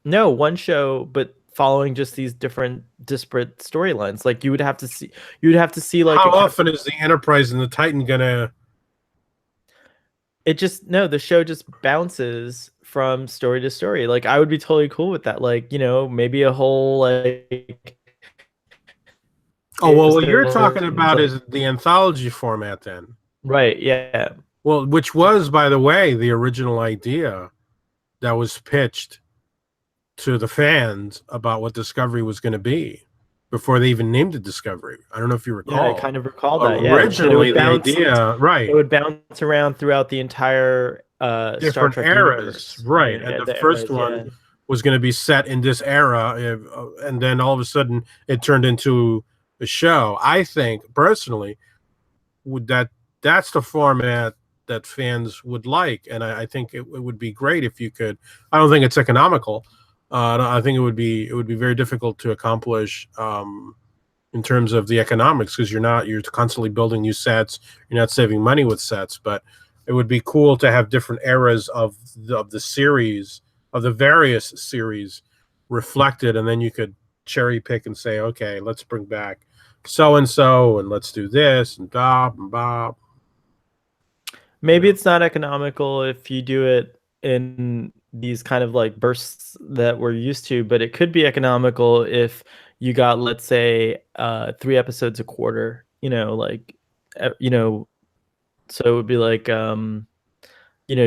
no, one show, but following just these different disparate storylines. Like you would have to see like How a often is the Enterprise and the Titan gonna? it just no, the show just bounces from story to story. Like I would be totally cool with that. Like, maybe a whole like Oh well, what you're talking episodes, about like is the anthology format then. right, yeah. Well, which was, by the way, the original idea that was pitched to the fans about what Discovery was going to be before they even named it Discovery. I don't know if you Yeah, I recall. kind of recall that. Yeah. That it Originally, would the bounce idea, it right, would bounce around throughout the entire Star different Trek eras, universe. right, and Yeah, the the first eras, one yeah. was going to be set in this era, and then all of a sudden it turned into a show. I think personally, would that's the format that fans would like, and I think it would be great if you could. I don't think it's economical. I think it would be very difficult to accomplish in terms of the economics because you're constantly building new sets. You're not saving money with sets, but it would be cool to have different eras of the series, of the various series reflected, and then you could cherry pick and say, okay, let's bring back so and so, and let's do this and Bob and Bob. You Maybe know, it's not economical if you do it in these kind of like bursts that we're used to, but it could be economical if you got, let's say, 3 episodes a quarter, like, so it would be like,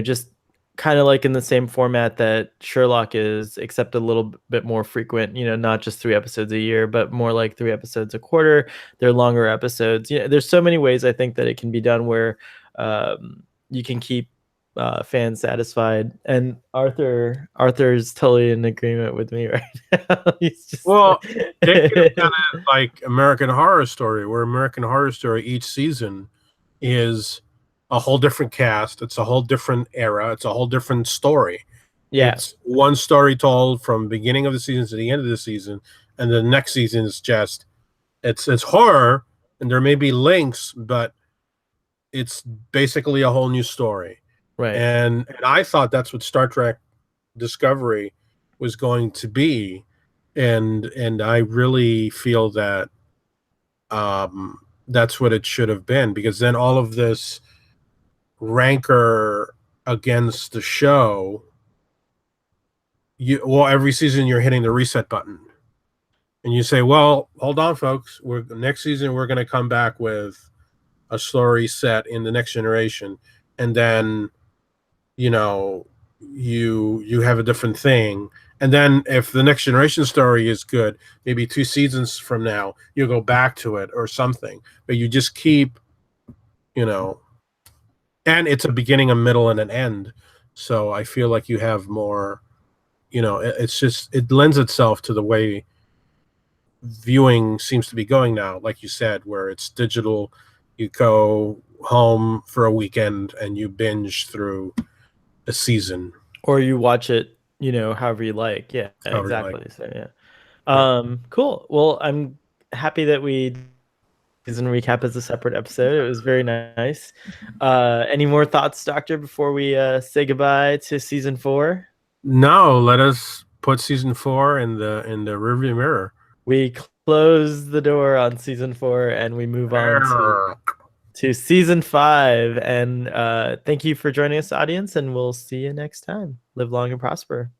just kind of like in the same format that Sherlock is, except a little bit more frequent, not just 3 episodes a year, but more like 3 episodes a quarter. They're longer episodes. There's so many ways I think that it can be done where you can keep fans satisfied. And Arthur's totally in agreement with me right now. He's just well, take it kind like, of like American Horror Story, where American Horror Story each season is a whole different cast. It's a whole different era. It's a whole different story. yeah, It's one story told from beginning of the season to the end of the season, and the next season is just it's horror, and there may be links, but it's basically a whole new story. right. And I thought that's what Star Trek Discovery was going to be, and I really feel that that's what it should have been, because then all of this rancor against the show, every season you're hitting the reset button, and you say, well, hold on, folks, we're next season we're going to come back with a story set in the Next Generation, and then you know you have a different thing, and then if the Next Generation story is good, maybe 2 seasons from now you go back to it or something, but you just keep, you know and it's a beginning, a middle, and an end. So I feel like you have more, it's just, it lends itself to the way viewing seems to be going now, like you said, where it's digital. You go home for a weekend and you binge through a season Or you watch it, however you like. Yeah, however you like. exactly. So yeah. Yeah. Cool. Well, I'm happy that we season recap as a separate episode. It was very nice. Any more thoughts, Doctor, before we say goodbye to season 4? No, let us put season 4 in the rearview mirror. We close the door on season 4 and we move on to season 5. And thank you for joining us, audience, and we'll see you next time. Live long and prosper.